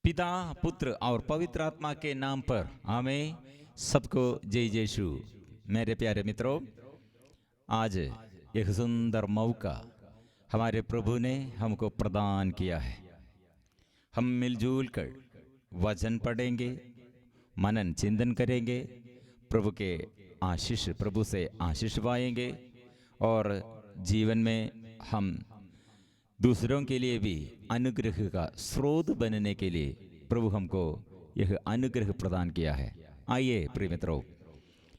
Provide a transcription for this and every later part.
पिता पुत्र और पवित्र आत्मा के नाम पर आमीन। सबको जय यीशु। मेरे प्यारे मित्रों, आज एक सुंदर मौका हमारे प्रभु ने हमको प्रदान किया है। हम मिलजुल कर वचन पढ़ेंगे, मनन चिंतन करेंगे, प्रभु के आशीष, प्रभु से आशीष पाएंगे और जीवन में हम दूसरों के लिए भी अनुग्रह का स्रोत बनने के लिए प्रभु हमको यह अनुग्रह प्रदान किया है। आइए प्रिय मित्रों,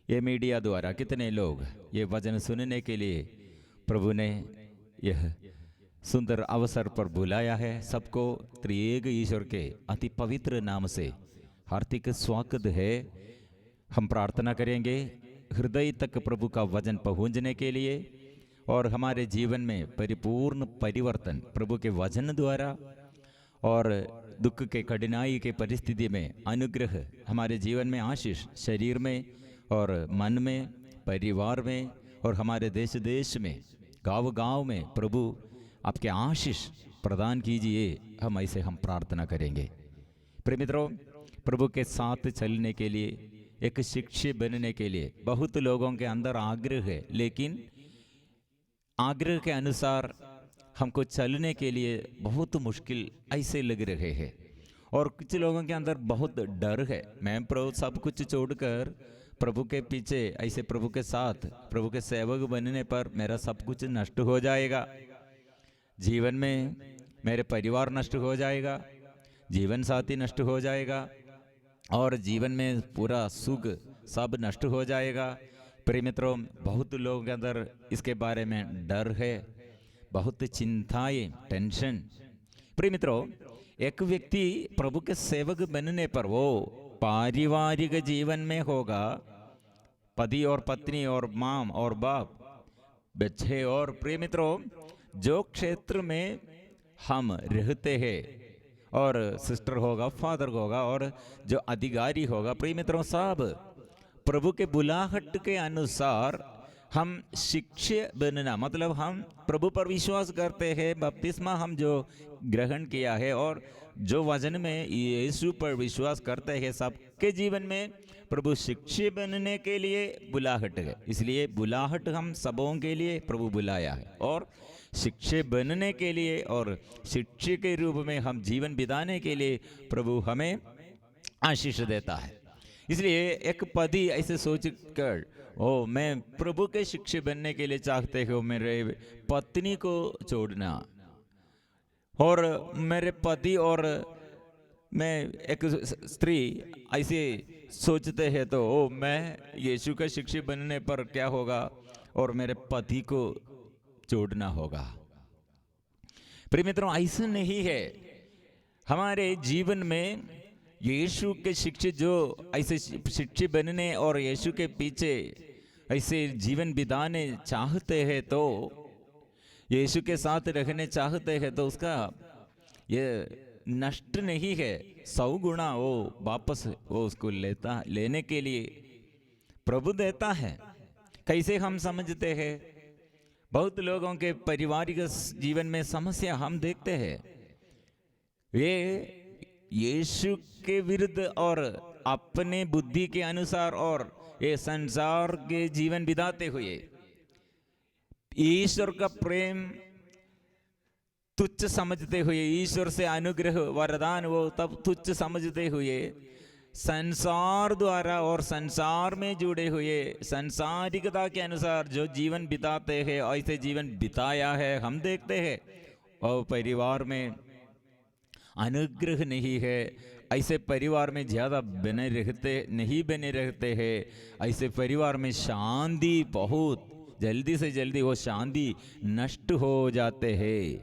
ये मीडिया द्वारा कितने लोग ये वचन सुनने के लिए प्रभु ने यह सुंदर अवसर पर बुलाया है। सबको त्रिएक ईश्वर के अति पवित्र नाम से हार्दिक स्वागत है। हम प्रार्थना करेंगे हृदय तक प्रभु का वचन पहुंचने के लिए और हमारे जीवन में परिपूर्ण परिवर्तन प्रभु के वचन द्वारा और दुख के कठिनाई के परिस्थिति में अनुग्रह, हमारे जीवन में आशीष, शरीर में और मन में, परिवार में और हमारे देश देश में, गांव गांव में प्रभु आपके आशीष प्रदान कीजिए। हम ऐसे प्रार्थना करेंगे। प्रिय मित्रों, प्रभु के साथ चलने के लिए, एक शिक्षक बनने के लिए बहुत लोगों के अंदर आग्रह है, लेकिन आग्रह के अनुसार हमको चलने के लिए बहुत मुश्किल ऐसे लग रहे हैं। और कुछ लोगों के अंदर बहुत डर है। मैं प्रभु सब कुछ छोड़कर प्रभु के पीछे, ऐसे प्रभु के साथ, प्रभु के सेवक बनने पर मेरा सब कुछ नष्ट हो जाएगा, जीवन में मेरे परिवार नष्ट हो जाएगा, जीवन साथी नष्ट हो जाएगा और जीवन में पूरा सुख सब नष्ट हो जाएगा। प्रिय मित्रों, बहुत लोगों के अंदर इसके बारे में डर है, बहुत चिंताएं, टेंशन। प्रिय मित्रों, एक व्यक्ति प्रभु के सेवक बनने पर वो पारिवारिक जीवन में होगा, पति और पत्नी और माँ और बाप, बच्चे और प्रिय मित्रों जो क्षेत्र में हम रहते हैं, और सिस्टर होगा, फादर होगा और जो अधिकारी होगा, प्रिय मित्रों सब प्रभु के बुलाहट के अनुसार हम शिष्य बनना, मतलब हम प्रभु पर विश्वास करते हैं, बपतिस्मा हम जो ग्रहण किया है और जो वचन में यीशु पर विश्वास करते हैं, सबके जीवन में प्रभु शिष्य बनने के लिए बुलाहट है। इसलिए बुलाहट हम सबों के लिए प्रभु बुलाया है और शिष्य बनने के लिए और शिष्य के रूप में हम जीवन बिताने के लिए प्रभु हमें आशीष देता है। इसलिए एक पति ऐसे सोच कर, ओ मैं प्रभु के शिष्य बनने के लिए चाहते हो मेरे पत्नी को छोड़ना, और मेरे पति और मैं एक स्त्री ऐसे सोचते हैं तो ओ मैं यीशु का शिष्य बनने पर क्या होगा और मेरे पति को छोड़ना होगा। प्रिय मित्रों, ऐसा नहीं है। हमारे जीवन में यीशु के शिष्य जो ऐसे शिष्य बनने और यीशु के पीछे ऐसे जीवन बिताने चाहते हैं, तो यीशु के साथ रहने चाहते हैं, तो उसका ये नष्ट नहीं है, 100 गुना वो वापस वो उसको लेने के लिए प्रभु देता है। कैसे हम समझते हैं? बहुत लोगों के पारिवारिक जीवन में समस्या हम देखते हैं, ये यीशु के विरुद्ध और अपने बुद्धि के अनुसार और ये संसार के जीवन बिताते हुए ईश्वर का प्रेम तुच्छ समझते हुए, ईश्वर से अनुग्रह वरदान वो तब तुच्छ समझते हुए, संसार द्वारा और संसार में जुड़े हुए संसारिकता के अनुसार जो जीवन बिताते हैं, ऐसे जीवन बिताया है हम देखते हैं। और परिवार में अनुग्रह नहीं है, ऐसे परिवार में ज़्यादा नहीं बने रहते हैं। ऐसे परिवार में शांति बहुत जल्दी से जल्दी वो शांति नष्ट हो जाते हैं।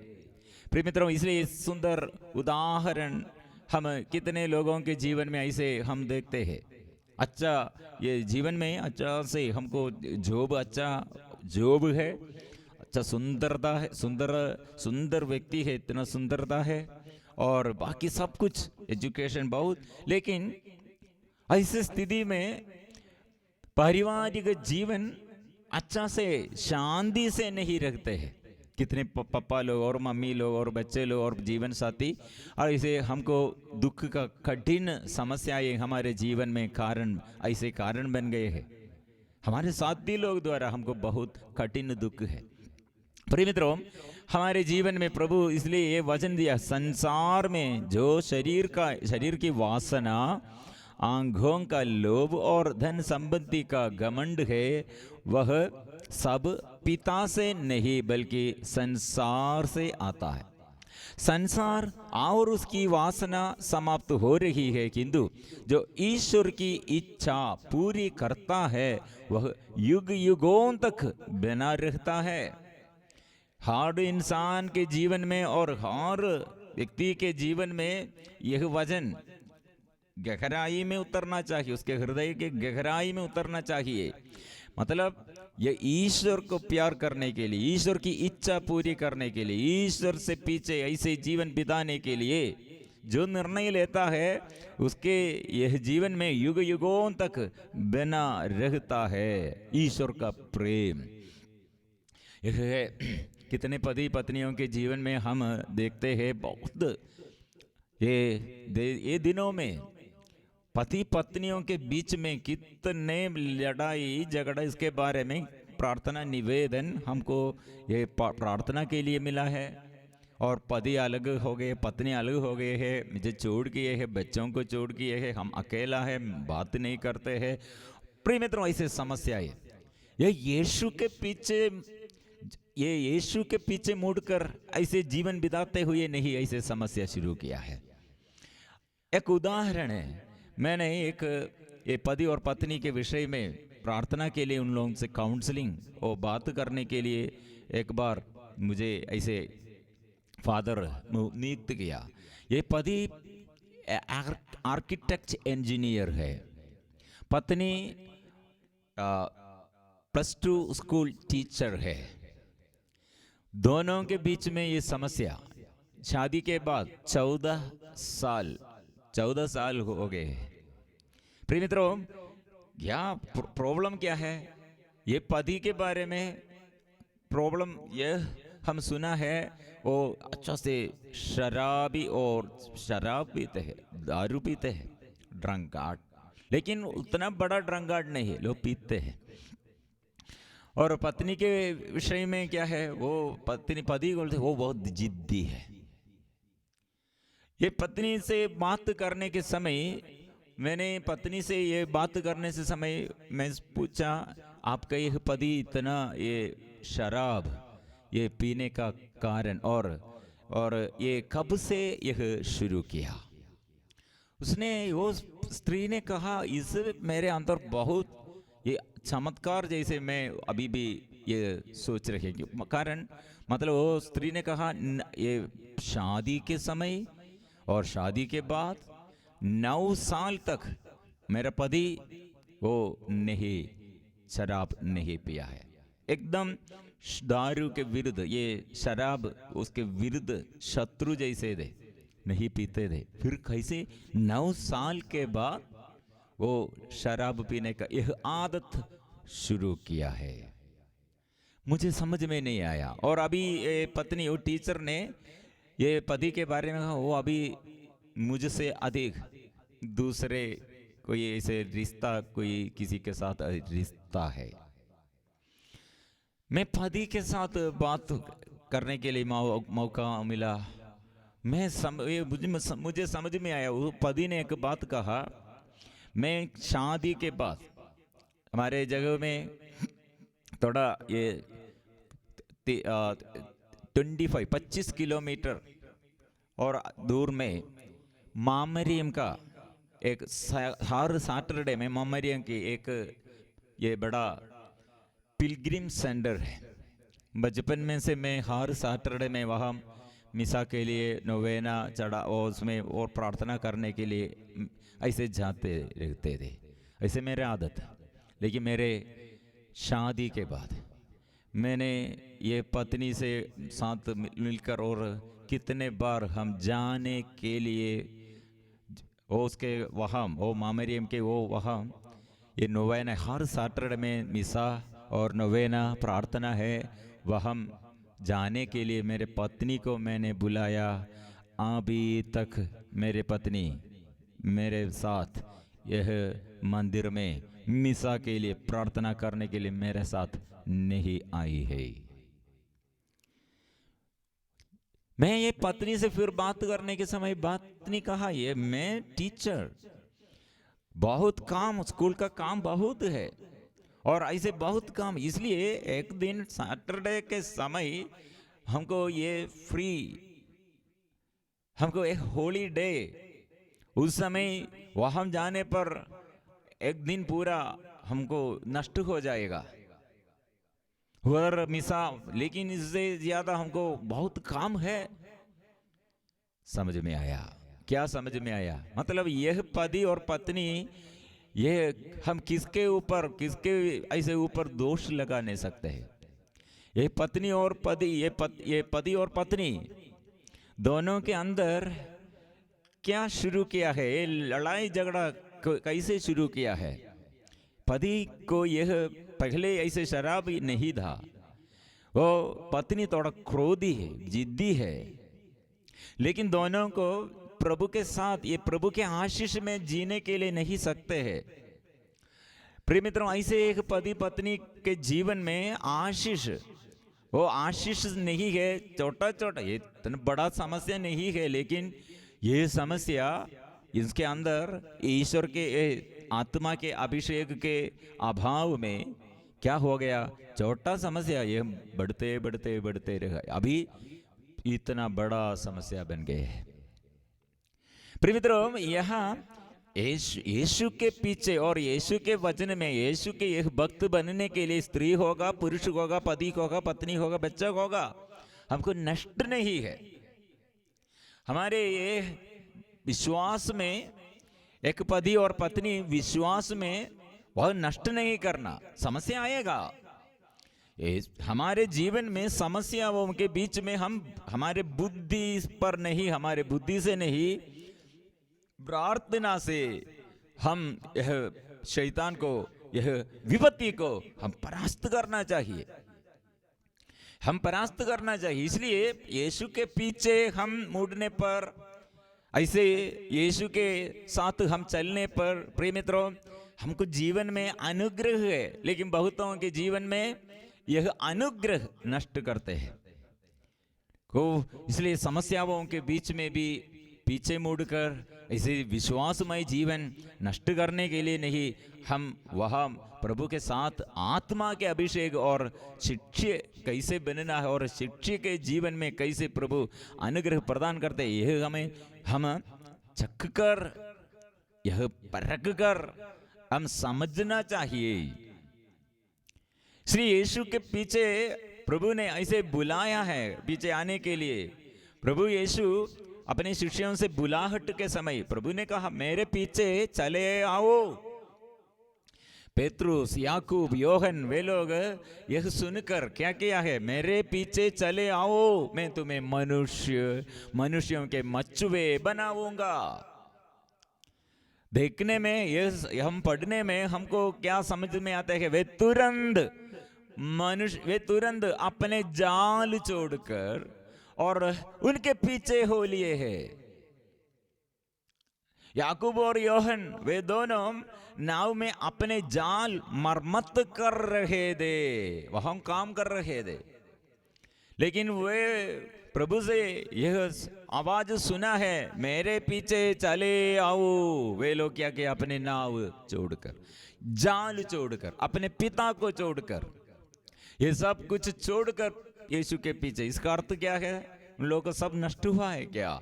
प्रिय मित्रों, इसलिए सुंदर उदाहरण हम कितने लोगों के जीवन में ऐसे हम देखते हैं। अच्छा, ये जीवन में अच्छा से हमको जॉब, अच्छा जॉब है, अच्छा सुंदरता है, सुंदर व्यक्ति है, इतना सुंदरता है और बाकी सब कुछ, एजुकेशन बहुत, लेकिन ऐसी स्थिति में पारिवारिक जीवन अच्छा से शांति से नहीं रखते हैं। कितने पापा लोग और मम्मी लोग और बच्चे लोग और जीवन साथी, और इसे हमको दुख का कठिन समस्याएं हमारे जीवन में कारण ऐसे कारण बन गए हैं। हमारे साथी लोग द्वारा हमको बहुत कठिन दुख है। प्रिय मित्रों, हमारे जीवन में प्रभु इसलिए ये वचन दिया, संसार में जो शरीर की वासना, आंखों का लोभ और धन संपत्ति का घमंड है, वह सब पिता से नहीं बल्कि संसार से आता है। संसार और उसकी वासना समाप्त हो रही है, किंतु जो ईश्वर की इच्छा पूरी करता है वह युग युगों तक बना रहता है। हर इंसान के जीवन में और हर व्यक्ति के जीवन में यह वचन गहराई में उतरना चाहिए, उसके हृदय के गहराई में उतरना चाहिए। मतलब ये ईश्वर को प्यार करने के लिए, ईश्वर की इच्छा पूरी करने के लिए, ईश्वर से पीछे ऐसे जीवन बिताने के लिए जो निर्णय लेता है उसके यह जीवन में युग युगों तक बना रहता है ईश्वर का प्रेम। यह है कितने पति पत्नियों के जीवन में हम देखते हैं, बहुत ये दिनों में पति पत्नियों के बीच में कितने लड़ाई झगड़ा, इसके बारे में प्रार्थना निवेदन हमको ये प्रार्थना के लिए मिला है। और पति अलग हो गए, पत्नी अलग हो गए हैं, मुझे छोड़ किए हैं, बच्चों को छोड़ किए हैं, हम अकेला है, बात नहीं करते हैं। प्रिय मित्रों, ऐसे समस्याएं ये यीशु के पीछे मुड़कर ऐसे जीवन बिताते हुए नहीं ऐसे समस्या शुरू किया है। एक उदाहरण है, मैंने ये पति और पत्नी के विषय में प्रार्थना के लिए उन लोगों से काउंसलिंग और बात करने के लिए एक बार मुझे ऐसे फादर नियुक्त किया। ये पति आर्किटेक्ट इंजीनियर है, पत्नी +2 स्कूल टीचर है। दोनों के बीच में ये समस्या, शादी के बाद 14 साल हो गए। प्रिय मित्रों, क्या प्रॉब्लम क्या है? ये पति के बारे में प्रॉब्लम यह हम सुना है, वो अच्छा से शराबी और शराब पीते हैं, दारू पीते हैं, ड्रंकार्ड, लेकिन उतना बड़ा ड्रंकार्ड नहीं है, लोग पीते हैं। और पत्नी के विषय में क्या है, वो पति बोलते वो बहुत जिद्दी है। ये पत्नी से बात करने के समय, मैंने पत्नी से ये बात करने से समय मैं पूछा, आपका यह पति इतना ये शराब ये पीने का कारण और ये कब से यह शुरू किया? वो स्त्री ने कहा, इस मेरे अंदर बहुत ये चमत्कार जैसे मैं अभी भी ये सोच रही हूँ। कारण मतलब वो स्त्री ने कहा, ये शादी के समय और शादी के बाद 9 साल तक मेरा पति वो नहीं शराब नहीं पिया है। एकदम दारू के विरुद्ध, ये शराब उसके विरुद्ध शत्रु जैसे थे, नहीं पीते थे। फिर कैसे 9 साल के बाद वो शराब पीने का यह आदत शुरू किया है? मुझे समझ में नहीं आया। और अभी ये पत्नी, वो टीचर ने ये पति के बारे में कहा, वो अभी मुझसे अधिक दूसरे कोई ऐसे रिश्ता, कोई किसी के साथ रिश्ता है। मैं पति के साथ बात करने के लिए मौका मिला। मुझे समझ में आया, वो पति ने एक बात कहा, मैं शादी के बाद हमारे जगह में थोड़ा ये 25 किलोमीटर और दूर में मामरियम का एक हर सैटरडे में मामरियम की एक ये बड़ा पिलग्रिम सेंटर है। बचपन में से मैं हर सैटरडे में वहाँ मिसा के लिए नोवेना चढ़ा और उसमें और प्रार्थना करने के लिए ऐसे जाते रहते थे, ऐसे मेरे आदत। लेकिन मेरे शादी के बाद मैंने ये पत्नी से साथ मिलकर और कितने बार हम जाने के लिए वो उसके वहाँ वो मामरियम के वो वहाँ ये नोवेना हर सैटरडे में मिसा और नोवेना प्रार्थना है, वह हम जाने के लिए मेरे पत्नी को मैंने बुलाया, अभी तक मेरे पत्नी मेरे साथ यह मंदिर में मिसा के लिए प्रार्थना करने के लिए मेरे साथ नहीं आई है। मैं ये पत्नी से फिर बात करने के समय पत्नी कहा, ये मैं टीचर, बहुत काम, स्कूल का काम बहुत है और ऐसे बहुत काम, इसलिए एक दिन सैटरडे के समय हमको ये फ्री, हमको एक हॉलीडे, उस समय वहां जाने पर एक दिन पूरा हमको नष्ट हो जाएगा और मिसा, लेकिन इससे ज्यादा हमको बहुत काम है। समझ में आया? क्या समझ में आया? मतलब यह पति और पत्नी, यह हम किसके ऊपर, किसके ऐसे ऊपर दोष लगा नहीं सकते हैं। ये पत्नी और पति, ये पति और पत्नी दोनों के अंदर क्या शुरू किया है, ये लड़ाई झगड़ा कैसे शुरू किया है। पति को यह पहले ऐसे शराब नहीं था, वो पत्नी थोड़ा क्रोधी है, जिद्दी है, लेकिन दोनों को प्रभु के साथ, ये प्रभु के आशीष में जीने के लिए नहीं सकते हैं। प्रिय मित्रों, ऐसे एक पति पत्नी के जीवन में आशीष, वो आशीष नहीं है, छोटा छोटा, ये बड़ा समस्या नहीं है, लेकिन ये समस्या इसके अंदर ईश्वर के आत्मा के अभिषेक के अभाव में क्या हो गया, छोटा समस्या ये बढ़ते बढ़ते बढ़ते रहा, अभी इतना बड़ा समस्या बन गए है। प्रिय मित्रों, यहाँ यीशु के पीछे और यीशु के वचन में यीशु के एक भक्त बनने के लिए स्त्री होगा, पुरुष होगा, पति होगा, पत्नी होगा, बच्चा होगा, हमको नष्ट नहीं है। हमारे ये विश्वास में एक पति और पत्नी विश्वास में वह नष्ट नहीं करना। समस्या आएगा, हमारे जीवन में समस्याओं के बीच में हम हमारे बुद्धि पर नहीं, हमारे बुद्धि से नहीं, प्रार्थना से हम यह शैतान को, यह विपत्ति को हम परास्त करना चाहिए, हम परास्त करना चाहिए। इसलिए यीशु के पीछे हम मुड़ने पर, ऐसे यीशु के साथ हम चलने पर, प्रिय मित्रों, हमको जीवन में अनुग्रह है, लेकिन बहुतों के जीवन में यह अनुग्रह नष्ट करते हैं को। इसलिए समस्याओं के बीच में भी पीछे मुड़कर ऐसे विश्वासमय जीवन नष्ट करने के लिए नहीं, हम वहाँ प्रभु के साथ आत्मा के अभिषेक और शिष्य कैसे बनना है और शिष्य के जीवन में कैसे प्रभु अनुग्रह प्रदान करते हैं, यह हम चख कर, यह परख कर हम समझना चाहिए। श्री यीशु के पीछे प्रभु ने ऐसे बुलाया है, पीछे आने के लिए। प्रभु यीशु अपने शिष्यों से बुलाहट के समय प्रभु ने कहा, मेरे पीछे चले आओ। पेत्रुस, याकूब, योहन, वे लोग यह सुनकर क्या किया है, मेरे पीछे चले आओ, मैं तुम्हें मनुष्यों के मछुए बनाऊंगा। देखने में यह हम पढ़ने में हमको क्या समझ में आता है, वे तुरंत अपने जाल छोड़कर और उनके पीछे हो लिए हैं। याकूब और योहन वे दोनों नाव में अपने जाल मरम्मत कर रहे थे, वहां काम कर रहे थे, लेकिन वे प्रभु से यह आवाज सुना है, मेरे पीछे चले आओ। वे लोग क्या किया, अपने नाव छोड़कर, जाल छोड़कर, अपने पिता को छोड़कर, ये सब कुछ छोड़कर यीशु के पीछे। इसका अर्थ क्या है, उन लोगों का सब नष्ट हुआ है क्या?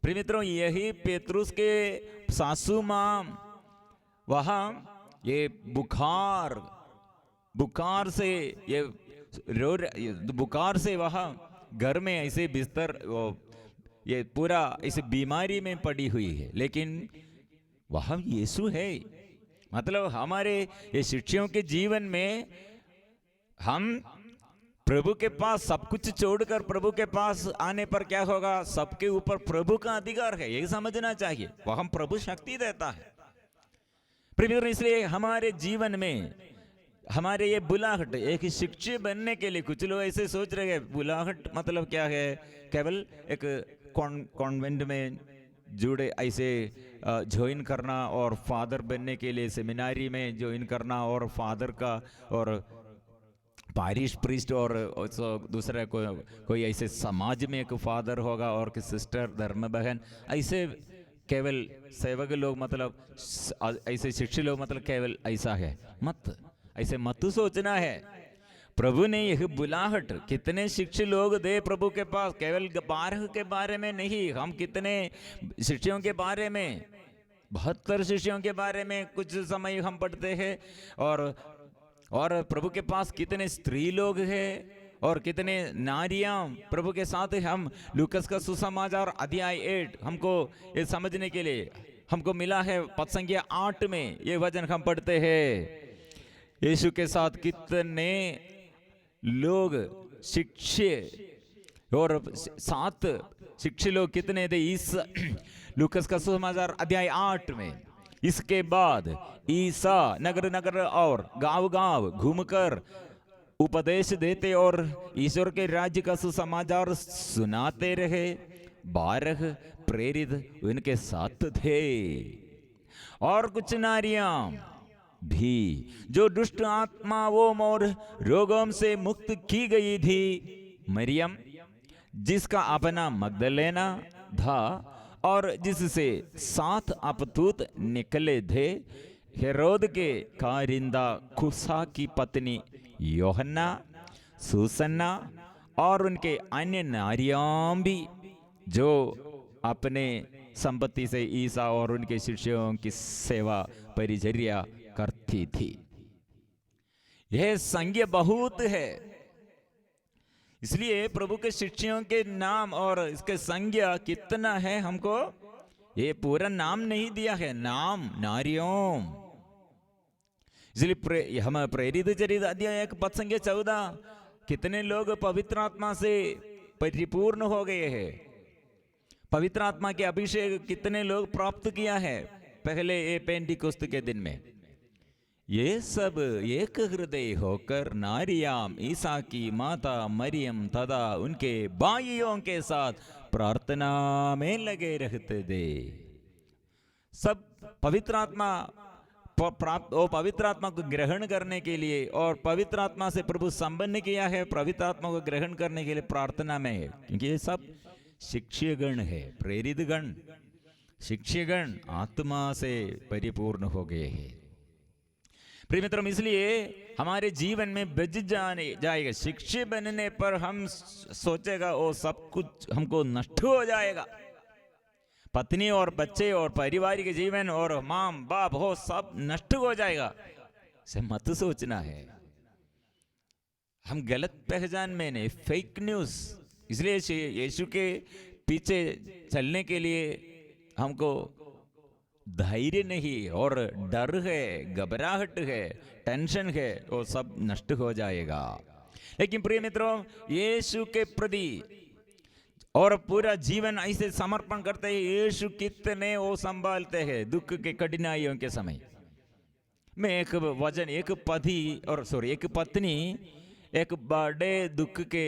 प्रिय मित्रों, यही पेत्रुस के सासू मां वहां ये बुखार से, ये बुखार से वहां घर में ऐसे बिस्तर, ये पूरा ऐसे बीमारी में पड़ी हुई है, लेकिन वहां यीशु है। मतलब हमारे ये शिष्यों के जीवन में हम प्रभु के पास सब कुछ छोड़कर प्रभु के पास आने पर क्या होगा, सबके ऊपर प्रभु का अधिकार है, यही समझना चाहिए। वह हम प्रभु शक्ति देता है। प्रिय मित्रों, इसलिए हमारे जीवन में हमारे ये बुलाहट एक शिक्षक बनने के लिए कुछ लोग ऐसे सोच रहे हैं बुलाहट मतलब क्या है, केवल एक कॉन्वेंट में जुड़े ऐसे ज्वाइन करना और फादर बनने के लिए सेमिनारी में ज्वाइन करना और फादर का और पारिश प्रीस्ट और दूसरा कोई ऐसे समाज में एक फादर होगा और कि सिस्टर धर्म बहन ऐसे केवल सेवक लोग मतलब ऐसे शिक्षक लोग मतलब केवल ऐसा है मत, ऐसे मत सोचना है। प्रभु ने यह बुलाहट कितने शिक्षक लोग दे प्रभु के पास, केवल 12 के बारे में नहीं, हम कितने शिष्यों के बारे में 72 शिष्यों के बारे में कुछ समय हम पढ़ते हैं और प्रभु के पास कितने स्त्री लोग हैं और कितने नारियां प्रभु के साथ। हम लूकस का सुसमाचार अध्याय 8 हमको ये समझने के लिए हमको मिला है, पद संख्या 8 में ये वचन हम पढ़ते हैं, यीशु के साथ कितने लोग शिक्षे और 7 शिक्षे लोग कितने थे इस लूकस का सुसमाचार अध्याय 8 में। इसके बाद ईसा नगर नगर और गांव गांव घूमकर उपदेश देते और ईश्वर के राज्य का सुसमाचार सुनाते रहे। 12 प्रेरित उनके साथ थे और कुछ नारियां भी जो दुष्ट आत्माओं और रोगों से मुक्त की गई थी। मरियम जिसका अपना मगदलेना था और जिससे 7 अपतूत निकले थे, हेरोद के कारिंदा खुसा की पत्नी योहन्ना, सुसन्ना और उनके अन्य नारियां भी जो अपने संपत्ति से ईसा और उनके शिष्यों की सेवा परिचर्या करती थी। यह संज्ञा बहुत है, इसलिए प्रभु के शिष्यों के नाम और इसके संज्ञा कितना है हमको ये पूरा नाम नहीं दिया है, नाम नारियों। इसलिए हम प्रेरित चरित अध्याय 1 पद संख्या 14 कितने लोग पवित्र आत्मा से परिपूर्ण हो गए हैं, पवित्र आत्मा के अभिषेक कितने लोग प्राप्त किया है पहले ये पेंटिकोस्त के दिन में। ये सब एक हृदय होकर नारियाम ईसा की माता मरियम तथा उनके भाइयों के साथ प्रार्थना में लगे रहते थे। सब पवित्र आत्मा प्राप्त और पवित्र आत्मा को ग्रहण करने के लिए और पवित्र आत्मा से प्रभु संबंध किया है, पवित्र आत्मा को ग्रहण करने के लिए प्रार्थना में है, क्योंकि ये सब शिक्षगण है, प्रेरित गण शिक्षगण आत्मा से परिपूर्ण हो गए हैं। प्रिय मित्रों, इसलिए हमारे जीवन में बच जाएगा, शिक्षक बनने पर हम सोचेगा वो सब कुछ हमको नष्ट हो जाएगा, पत्नी और बच्चे और पारिवारिक जीवन और माँ बाप हो सब नष्ट हो जाएगा, से मत सोचना है। हम गलत पहचान में नहीं, फेक न्यूज, इसलिए यीशु के पीछे चलने के लिए हमको धैर्य नहीं और डर है, घबराहट है, टेंशन है, वो सब नष्ट हो जाएगा। लेकिन प्रिय मित्रों, यीशु के प्रति और पूरा जीवन ऐसे समर्पण करते हैं, यीशु कितने वो संभालते हैं दुख के कठिनाइयों के समय में। एक वजन एक पति और एक पत्नी एक बड़े दुख के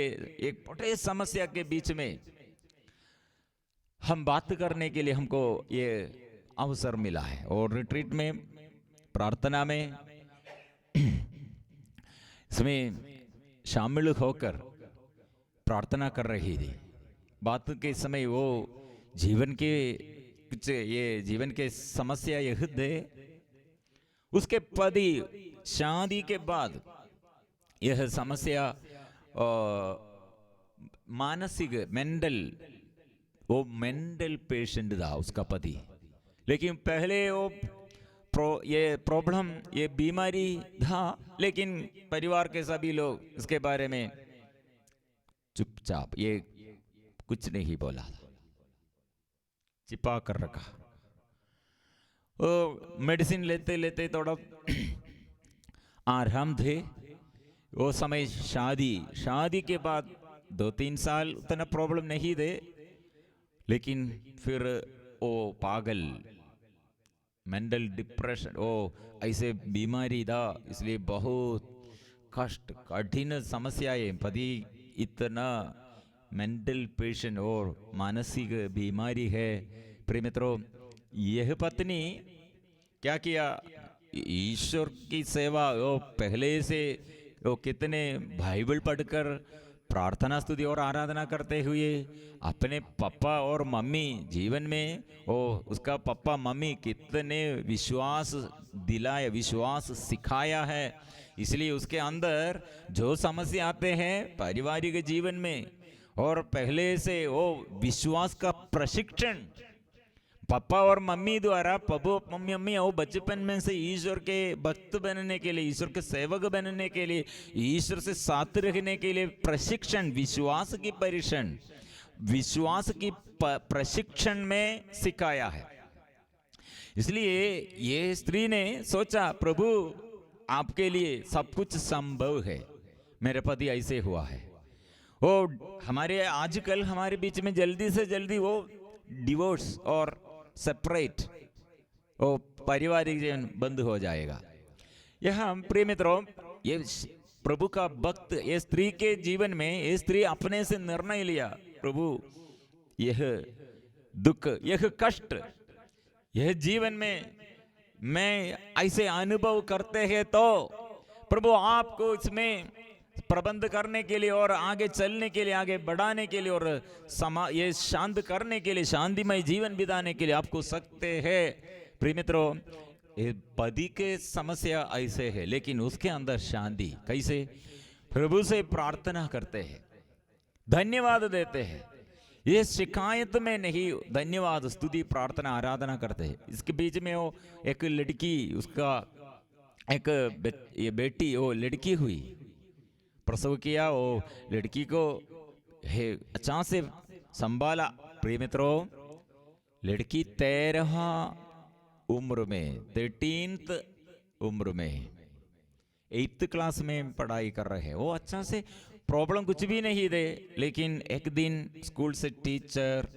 एक बड़े समस्या के बीच में हम बात करने के लिए हमको ये अवसर मिला है और रिट्रीट में प्रार्थना में इसमें शामिल होकर प्रार्थना कर रही थी। बात के समय वो जीवन के कुछ ये जीवन के समस्या यह दे, उसके पति शादी के बाद यह समस्या मानसिक मेंटल पेशेंट था उसका पति, लेकिन पहले वो ये प्रॉब्लम ये बीमारी था, लेकिन परिवार के सभी लोग इसके बारे में चुपचाप ये कुछ नहीं बोला, छिपा कर रखा। वो मेडिसिन लेते लेते थोड़ा आराम थे। वो समय शादी के बाद 2-3 साल उतना प्रॉब्लम नहीं थे, लेकिन फिर वो पागल मेंटल डिप्रेशन, ओ ऐसे बीमारी था, इसलिए बहुत कष्ट कठिन समस्याएं पति, इतना मेंटल पेशेंट और मानसिक बीमारी है। प्रिय मित्रों, यह पत्नी क्या किया, ईश्वर की सेवा, वो पहले से वो कितने बाइबल पढ़कर प्रार्थना स्तुति और आराधना करते हुए अपने पापा और मम्मी जीवन में, वो उसका पापा मम्मी कितने विश्वास दिलाया, विश्वास सिखाया है। इसलिए उसके अंदर जो समस्या आते हैं पारिवारिक जीवन में, और पहले से वो विश्वास का प्रशिक्षण पापा और मम्मी द्वारा, पापा मम्मी मम्मी वो बचपन में से ईश्वर के भक्त बनने के लिए, ईश्वर के सेवक बनने के लिए, ईश्वर से साथ रहने के लिए प्रशिक्षण, विश्वास की परीक्षण, विश्वास की प्रशिक्षण में सिखाया है। इसलिए ये स्त्री ने सोचा, प्रभु आपके लिए सब कुछ संभव है, मेरे पति ऐसे हुआ है। वो हमारे आजकल हमारे बीच में जल्दी से जल्दी वो डिवोर्स और सेपरेट, वो पारिवारिक जीवन बंद हो जाएगा। यह प्रिय मित्रों, ये प्रभु का भक्त, ये स्त्री के जीवन में ये स्त्री अपने से निर्णय लिया, प्रभु यह दुख, यह कष्ट, यह जीवन में मैं ऐसे अनुभव करते हैं, तो प्रभु आपको इसमें प्रबंध करने के लिए और आगे चलने के लिए, आगे बढ़ाने के लिए और ये शांत करने के लिए, शांतिमय जीवन बिताने के लिए आपको सकते हैं। प्रिय मित्रों, पति के समस्या ऐसे है, लेकिन उसके अंदर शांति कैसे, प्रभु से प्रार्थना करते हैं, धन्यवाद देते हैं, ये शिकायत में नहीं, धन्यवाद स्तुति प्रार्थना आराधना करते हैं। इसके बीच में वो एक लड़की, उसका एक ये बेटी, वो लड़की हुई, प्रसव किया, वो लड़की को अचानक से संभाला। प्रिय मित्रों, लड़की 13 उम्र में, 13th उम्र में, 8th क्लास में पढ़ाई कर रहे हैं। वो अच्छा से प्रॉब्लम कुछ भी नहीं थे, लेकिन एक दिन स्कूल से टीचर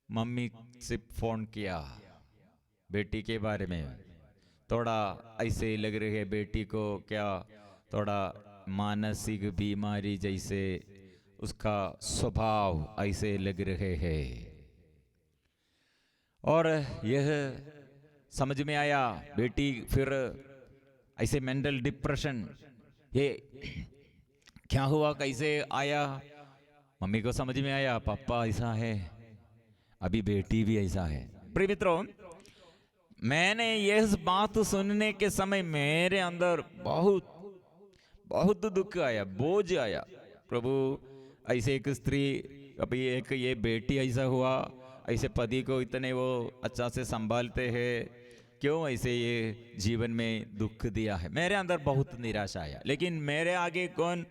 मम्मी से फोन किया बेटी के बारे में, थोड़ा ऐसे लग रही है बेटी को, क्या थोड़ा मानसिक बीमारी जैसे उसका स्वभाव ऐसे लग रहे हैं। और यह समझ में आया, बेटी फिर ऐसे मेंटल डिप्रेशन, ये क्या हुआ, कैसे आया, मम्मी को समझ में आया पापा ऐसा है, अभी बेटी भी ऐसा है। प्रिय मित्रों, मैंने यह बात सुनने के समय मेरे अंदर बहुत बहुत दुख आया, बोझ आया। प्रभु ऐसे एक स्त्री, अभी एक ये बेटी ऐसा हुआ, ऐसे पति को इतने वो अच्छा से संभालते हैं, क्यों ऐसे ये जीवन में दुख दिया है। मेरे अंदर बहुत निराशा आया, लेकिन मेरे आगे कौन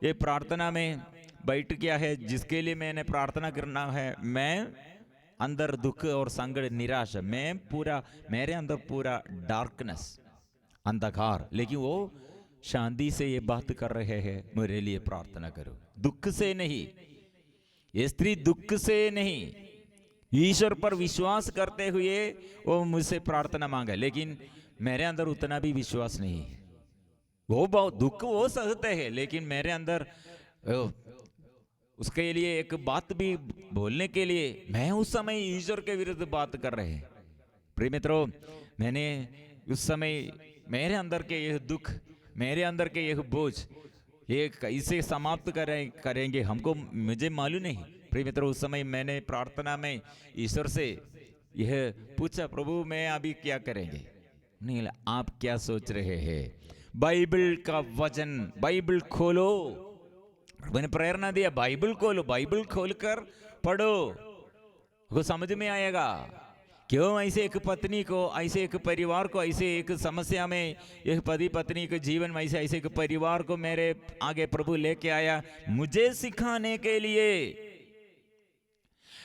ये प्रार्थना में बैठ गया है जिसके लिए मैंने प्रार्थना करना है। मैं अंदर दुख और संकट, निराशा, मैं पूरा, मेरे अंदर पूरा डार्कनेस, अंधकार, लेकिन वो शांति से ये बात कर रहे हैं, मेरे लिए प्रार्थना करो। दुख से नहीं, ये स्त्री दुख से नहीं, ईश्वर पर विश्वास करते हुए वो मुझसे प्रार्थना मांगा, लेकिन मेरे अंदर उतना भी विश्वास नहीं है। वो बहुत दुख वो सहते हैं, लेकिन मेरे अंदर उसके लिए एक बात भी बोलने के लिए मैं उस समय ईश्वर के विरुद्ध बात कर रहे हैं। प्रिय मित्रों, मैंने उस समय मेरे अंदर के यह दुख, मेरे अंदर के यह बोझ, ये कैसे समाप्त करेंगे हमको, मुझे मालूम नहीं। प्रिय मित्रों, उस समय मैंने प्रार्थना में ईश्वर से यह पूछा, प्रभु मैं अभी क्या करेंगे, नहीं आप क्या सोच रहे हैं। बाइबल का वचन, बाइबल खोलो, मैंने प्रेरणा दिया, बाइबल खोलो, बाइबल खोलकर पढ़ो, वो समझ में आएगा। क्यों ऐसे एक पत्नी को, ऐसे एक परिवार को, ऐसे एक समस्या में, एक पति पत्नी के जीवन में ऐसे एक परिवार को मेरे आगे प्रभु लेके आया, मुझे सिखाने के लिए।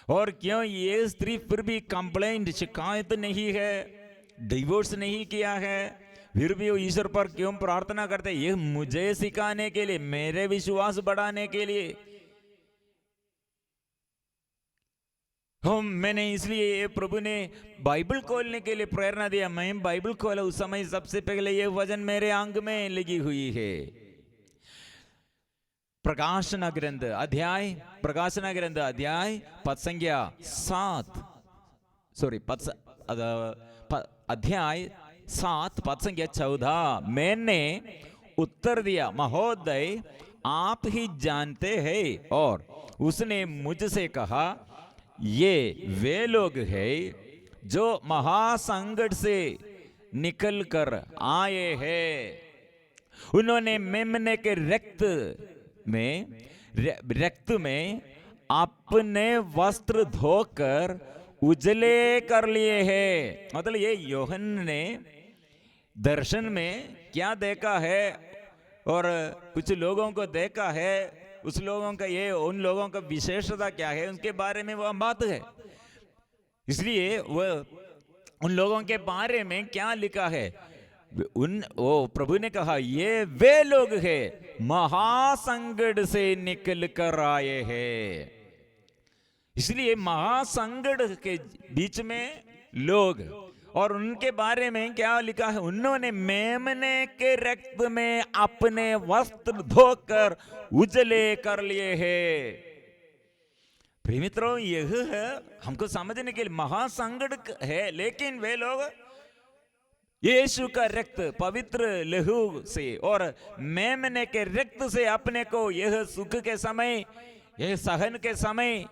और क्यों ये स्त्री फिर भी कंप्लेंट, शिकायत नहीं है, डिवोर्स नहीं किया है, फिर भी वो ईश्वर पर क्यों प्रार्थना करते, ये मुझे सिखाने के लिए, मेरे विश्वास बढ़ाने के लिए। हम मैंने इसलिए प्रभु ने बाइबल खोलने के लिए प्रेरणा दिया। मैं बाइबल खोला उस समय सबसे पहले ये वचन मेरे अंग में लगी हुई है। प्रकाशन ग्रंथ अध्याय पद संख्या 7, अध्याय 7 पद संख्या 14। मैंने उत्तर दिया, महोदय आप ही जानते हैं। और उसने मुझसे कहा, ये वे लोग हैं जो महासंकट से निकल कर आए हैं। उन्होंने मेमने के रक्त में अपने वस्त्र धोकर उजले कर लिए हैं। मतलब ये यूहन्ना ने दर्शन में क्या देखा है और कुछ लोगों को देखा है, उस लोगों का ये उन लोगों का विशेषता क्या है उनके बारे में वह बात है। इसलिए वह उन लोगों के बारे में क्या लिखा है, प्रभु ने कहा ये वे लोग हैं महासंकट से निकल कर आए हैं। इसलिए महासंकट के बीच में लोग, और उनके बारे में क्या लिखा है, उन्होंने मेमने के रक्त में अपने वस्त्र धोकर उजले कर लिए हैं। प्रिय मित्रों, यह है हमको समझने के लिए महासंकट है, लेकिन वे लोग यीशु का रक्त पवित्र लहू से और मेमने के रक्त से अपने को यह सुख के समय, यह सहन के समय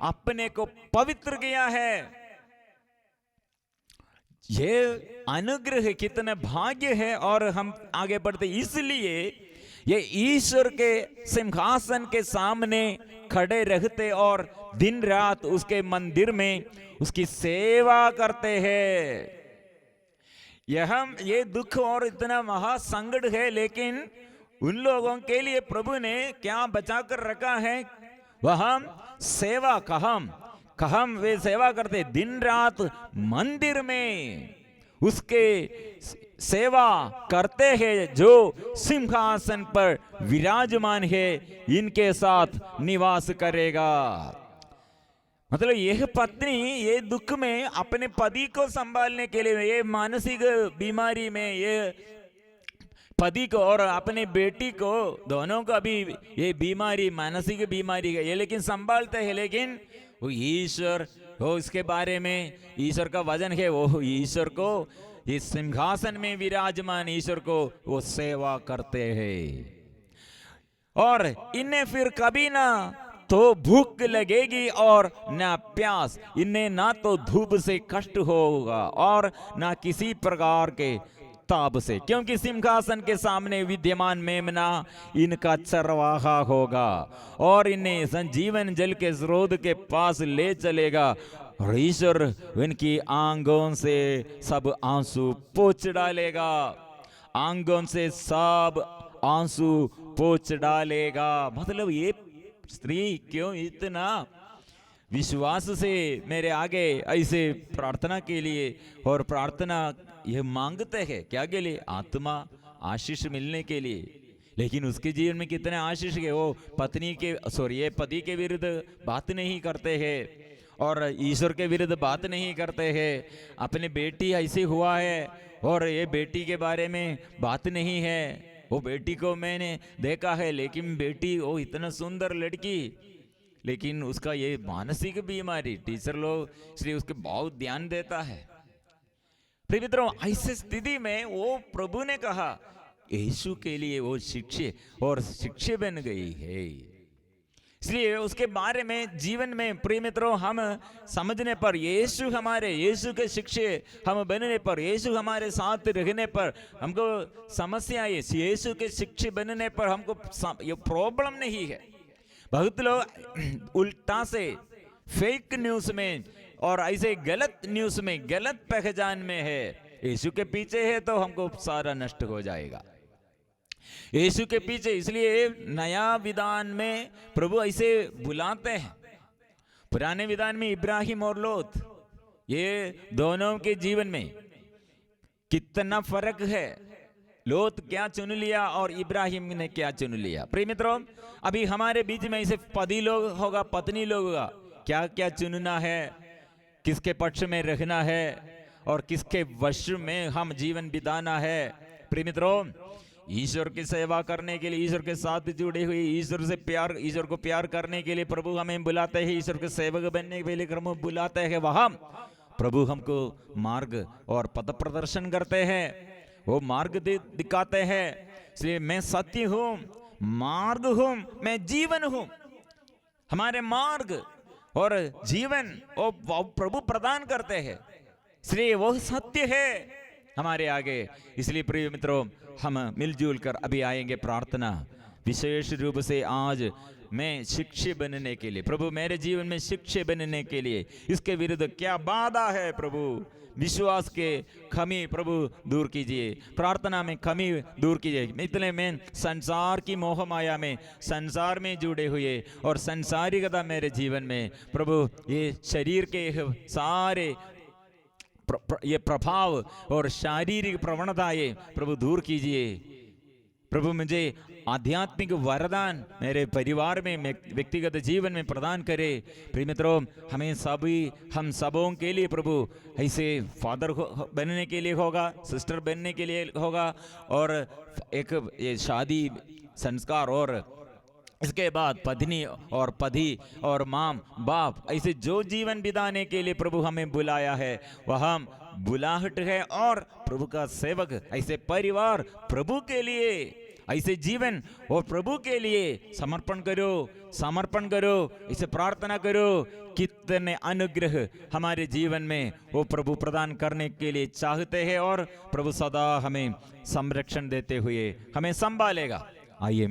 अपने को पवित्र किया है। ये अनुग्रह कितना भाग्य है। और हम आगे बढ़ते, इसलिए ये ईश्वर के सिंहासन के सामने खड़े रहते और दिन रात उसके मंदिर में उसकी सेवा करते हैं। ये दुख और इतना महासंकट है, लेकिन उन लोगों के लिए प्रभु ने क्या बचा कर रखा है, वह सेवा कहम वे सेवा करते दिन रात मंदिर में उसके सेवा करते हैं जो सिंहासन पर विराजमान है, इनके साथ निवास करेगा। मतलब यह पत्नी ये दुख में अपने पति को संभालने के लिए, ये मानसिक बीमारी में ये पति को और अपने बेटी को दोनों का भी ये बीमारी, मानसिक बीमारी है ये, लेकिन संभालते हैं। लेकिन वो ईश्वर हो, इसके बारे में ईश्वर का वचन है, वो ईश्वर को इस सिंहासन में विराजमान ईश्वर को वो सेवा करते हैं। और इन्हें फिर कभी ना तो भूख लगेगी और ना प्यास, इन्हें ना तो धूप से कष्ट होगा और ना किसी प्रकार के ताप से, क्योंकि सिंहासन के सामने विद्यमान मेमना इनका चरवाहा होगा और इन्हें संजीवन जल के स्रोत के पास ले चलेगा। और ईश्वर इनकी आंगों से सब आंसू पोंछ डालेगा, आंगों से सब आंसू पोंछ डालेगा। मतलब ये स्त्री क्यों इतना विश्वास से मेरे आगे ऐसे प्रार्थना के लिए और प्रार्थना यह मांगते हैं, क्या के लिए? आत्मा आशीष मिलने के लिए। लेकिन उसके जीवन में कितने आशीष है, वो पत्नी के ये पति के विरुद्ध बात नहीं करते हैं और ईश्वर के विरुद्ध बात नहीं करते हैं। अपने बेटी ऐसे हुआ है और ये बेटी के बारे में बात नहीं है, वो बेटी को मैंने देखा है, लेकिन बेटी वो इतना सुंदर लड़की, लेकिन उसका ये मानसिक बीमारी, टीचर लोग इसलिए उसके बहुत ध्यान देता है। प्रिय मित्रों, ऐसी स्थिति में वो प्रभु ने कहा यीशु के लिए वो शिक्षे बन गई है। इसलिए उसके बारे में जीवन में प्रिय मित्रों हम समझने पर, यीशु के शिक्षे हम बनने पर, यीशु हमारे साथ रहने पर हमको समस्या है, यीशु के शिक्षे बनने पर हमको ये प्रॉब्लम नहीं है। बहुत लोग उल्टा से फेक न्यूज में और ऐसे गलत न्यूज में, गलत पहचान में है, यीशु के पीछे है तो हमको सारा नष्ट हो जाएगा। यीशु के पीछे, इसलिए नया विधान में प्रभु ऐसे बुलाते हैं। पुराने विधान में इब्राहिम और लोत, ये दोनों के जीवन में कितना फर्क है। लोत क्या चुन लिया और इब्राहिम ने क्या चुन लिया। प्रिय मित्रों, अभी हमारे बीच में ऐसे पति लोग होगा, पत्नी लोग होगा, क्या क्या चुनना है, किसके पक्ष में रहना है और किसके वश में हम जीवन बिताना है। प्रिय मित्रों, ईश्वर की सेवा करने के लिए, ईश्वर के साथ जुड़े हुए, ईश्वर से प्यार, ईश्वर को प्यार करने के लिए प्रभु हमें बुलाते हैं, ईश्वर के सेवक बनने के लिए प्रभु बुलाते हैं। वहां प्रभु हमको मार्ग और पथ प्रदर्शन करते हैं, वो मार्ग दिखाते हैं। इसलिए मैं सत्य हूं, मार्ग हूं, मैं जीवन हूं। हमारे मार्ग और जीवन वो प्रभु प्रदान करते हैं, इसलिए वो सत्य है हमारे आगे। इसलिए प्रिय मित्रों, हम मिलजुल कर अभी आएंगे प्रार्थना। विशेष रूप से आज मैं शिक्षक बनने के लिए, प्रभु मेरे जीवन में शिक्षक बनने के लिए इसके विरुद्ध क्या बाधा है प्रभु, विश्वास के कमी प्रभु दूर कीजिए, प्रार्थना में कमी दूर कीजिए। इतने में संसार की मोह माया में, संसार में जुड़े हुए और संसारिकता मेरे जीवन में प्रभु, ये शरीर के सारे ये प्रभाव और शारीरिक प्रवणताएं प्रभु दूर कीजिए। प्रभु मुझे आध्यात्मिक वरदान मेरे परिवार में, व्यक्तिगत जीवन में प्रदान करे। प्रिय मित्रों, हम सबों के लिए प्रभु ऐसे फादर बनने के लिए होगा, सिस्टर बनने के लिए होगा, और एक ये शादी संस्कार, और इसके बाद पत्नी और पति और माँ बाप, ऐसे जो जीवन बिताने के लिए प्रभु हमें बुलाया है वह हम बुलाहट है। और प्रभु का सेवक, ऐसे परिवार प्रभु के लिए, ऐसे जीवन और प्रभु के लिए समर्पण करो, इसे प्रार्थना करो। कितने अनुग्रह हमारे जीवन में वो प्रभु प्रदान करने के लिए चाहते हैं, और प्रभु सदा हमें संरक्षण देते हुए हमें संभालेगा। आइए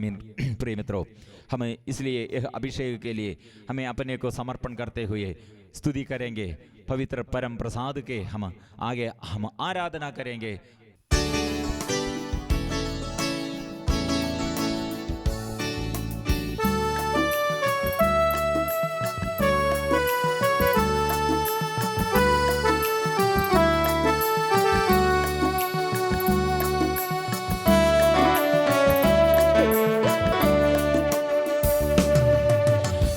प्रिय मित्रों, हमें इसलिए यह अभिषेक के लिए हमें अपने को समर्पण करते हुए स्तुति करेंगे। पवित्र परम प्रसाद के हम आगे हम आराधना करेंगे।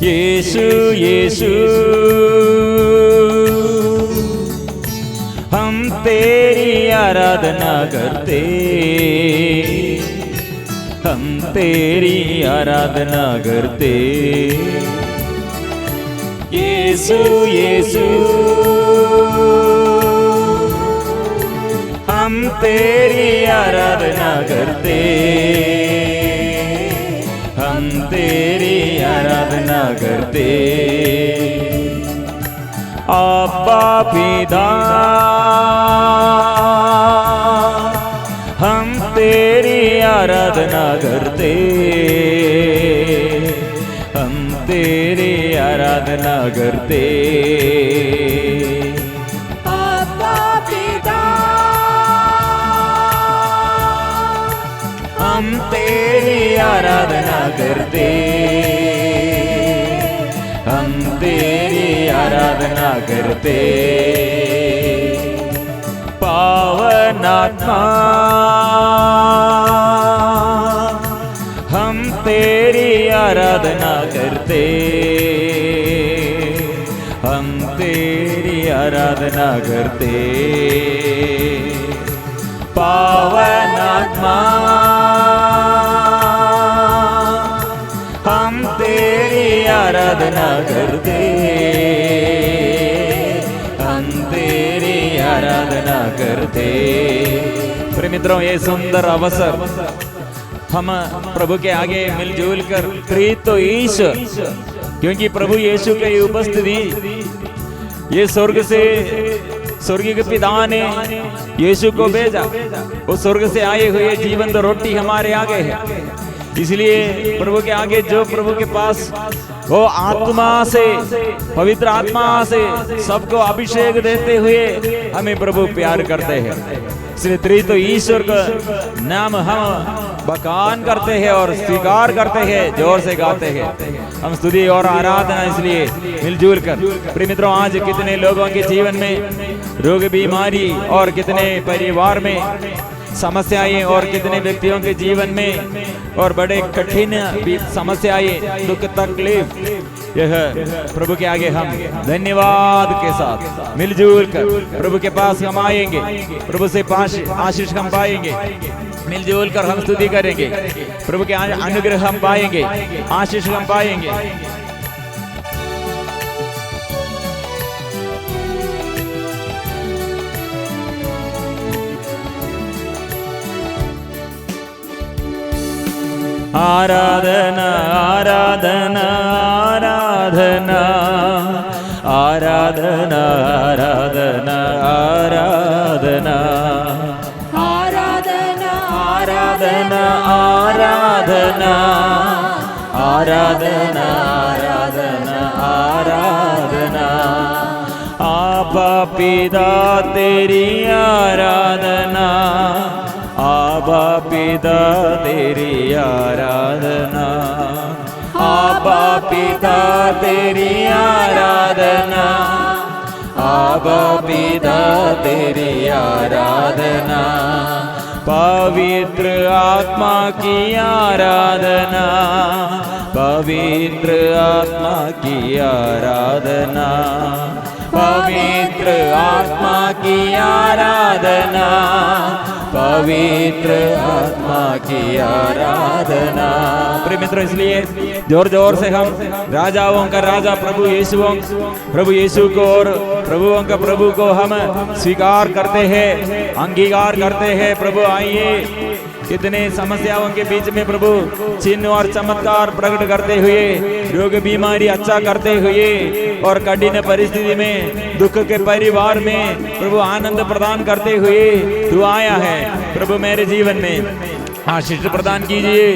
यीशु यीशु हम तेरी आराधना करते, हम तेरी आराधना करते। यीशु यीशु हम तेरी आराधना करते, हम तेरी आराधना करते। अब्बा पिता हम तेरी आराधना करते, हम तेरी आराधना करते। अब्बा पिता हम तेरी आराधना करते, हम तेरी आराधना करते। पावनात्मा हम तेरी आराधना करते, हम तेरी आराधना करते। पावनात्मा हम तेरी आराधना करते, हम तेरी आराधना करते। प्रिय मित्रों, ये सुंदर अवसर हम प्रभु के आगे मिलजुल कर तो ईश्वर, क्योंकि प्रभु यीशु की उपस्थिति, ये स्वर्ग से, स्वर्गीय पिता ने यीशु को भेजा, वो स्वर्ग से आए हुए जीवंत रोटी हमारे आगे है। इसलिए प्रभु के आगे जो प्रभु के पास वो आत्मा से, पवित्र आत्मा से सबको अभिषेक देते हुए हमें प्रभु प्यार करते हैं। इसलिए त्रित्व ईश्वर का नाम हम बखान करते हैं और स्वीकार करते हैं, जोर से गाते हैं हम स्तुति और आराधना। इसलिए मिलजुल कर प्रिय मित्रों, आज कितने लोगों के जीवन में रोग बीमारी और कितने परिवार में समस्याएं और कितने व्यक्तियों के जीवन में और बड़े कठिन समस्याएं, दुख तकलीफ, यह प्रभु के आगे हम धन्यवाद के साथ मिलजुल कर प्रभु के पास हम आएंगे, प्रभु से आशीष हम पाएंगे। मिलजुल कर हम स्तुति करेंगे, प्रभु के अनुग्रह हम पाएंगे, आशीष हम पाएंगे। आराधना आराधना आराधना आराधना आराधना आराधना आराधना आराधना आराधना आराधना आराधना आराधना आबा पिता तेरी आराधना, आबा पिता तेरी आराधना, आबा पिता तेरी आराधना, आबा पिता तेरी आराधना, पवित्र आत्मा की आराधना, पवित्र आत्मा की आराधना, पवित्र आत्मा की आराधना, पवित्र आत्मा की आराधना। प्रिय मित्रों, इसलिए जोर जोर से हम राजाओं का राजा प्रभु यीशु को और प्रभुओं का प्रभु को हम स्वीकार करते हैं, अंगीकार करते हैं। प्रभु आइए, कितने समस्याओं के बीच में प्रभु चिन्ह और चमत्कार प्रकट करते हुए, रोग बीमारी अच्छा करते हुए और कठिन परिस्थिति में, दुख के परिवार में प्रभु आनंद प्रदान करते हुए तू आया है। प्रभु मेरे जीवन में आशीष प्रदान कीजिए,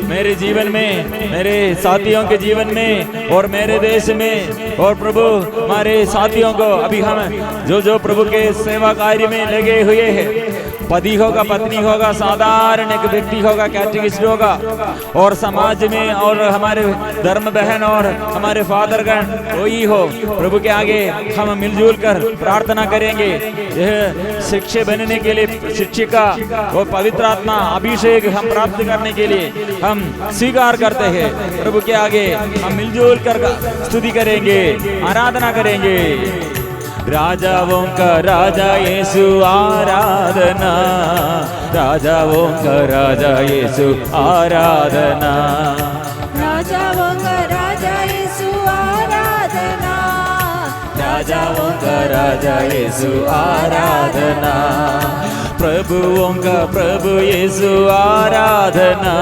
मेरे जीवन में, मेरे साथियों के जीवन में और मेरे देश में, और प्रभु हमारे साथियों को अभी हम जो प्रभु के सेवा कार्य में लगे हुए हैं, पति होगा, पत्नी होगा, साधारण एक व्यक्ति होगा, कैटेगिस्ट होगा, और समाज में और हमारे धर्म बहन और हमारे फादर गण कोई हो, प्रभु के आगे हम मिलजुल कर प्रार्थना करेंगे। यह शिक्षक बनने के लिए शिक्षिका और पवित्र आत्मा अभिषेक हम प्राप्त करने के लिए हम स्वीकार करते हैं। प्रभु के आगे हम मिलजुल कर स्तुति करेंगे, आराधना करेंगे। राजाओं का राजा यीशु आराधना, राजाओं का राजा यीशु आराधना, राजाओं का राजा यीशु आराधना, राजाओं का राजा यीशु आराधना, प्रभुओं का प्रभु यीशु आराधना,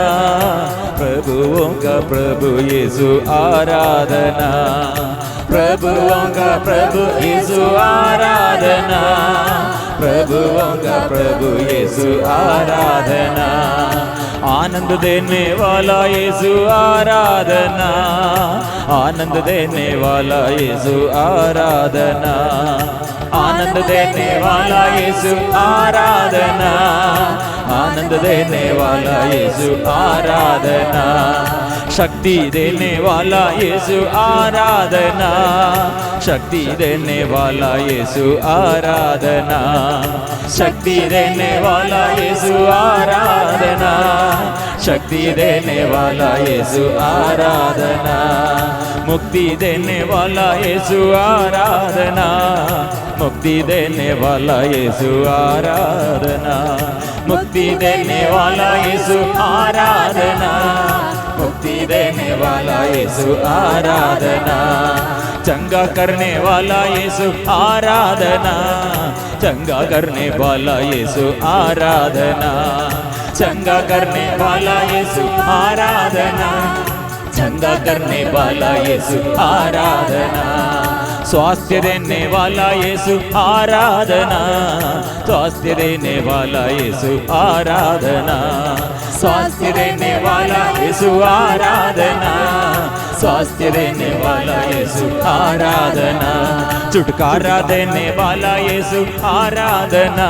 प्रभुओं का प्रभु यीशु आराधना, प्रभुओं का प्रभु यीशु आराधना, प्रभुओं का प्रभु यीशु आराधना, आनंद देने वाला यीशु आराधना, आनंद देने वाला यीशु आराधना, आनंद देने वाला यीशु आराधना, आनंद देने वाला यीशु आराधना, शक्ति देने वाला यीशु आराधना, शक्ति देने वाला यीशु आराधना, शक्ति देने वाला यीशु आराधना, शक्ति देने वाला यीशु आराधना, मुक्ति देने वाला यीशु आराधना, मुक्ति देने वाला यीशु आराधना, मुक्ति देने वाला यीशु आराधना, मुक्ति देने वाला यीशु आराधना, चंगा करने वाला यीशु आराधना, चंगा करने वाला यीशु आराधना, चंगा करने वाला यीशु आराधना, चंगा करने वाला यीशु आराधना, स्वास्थ्य देने वाला यीशु आराधना, स्वास्थ्य देने वाला यीशु आराधना, स्वास्थ्य देने वाला यीशु आराधना, स्वास्थ्य देने वाला यीशु आराधना, छुटकारा देने वाला यीशु आराधना,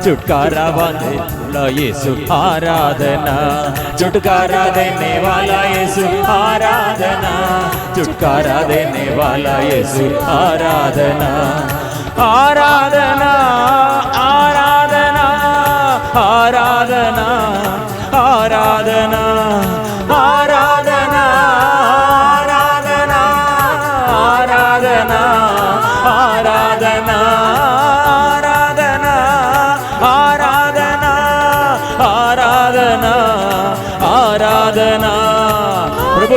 छुटकारा देने वाला यीशु आराधना, छुटकारा देने वाला यीशु आराधना, छुटकारा देने वाला यीशु आराधना, आराधना आराधना आराधना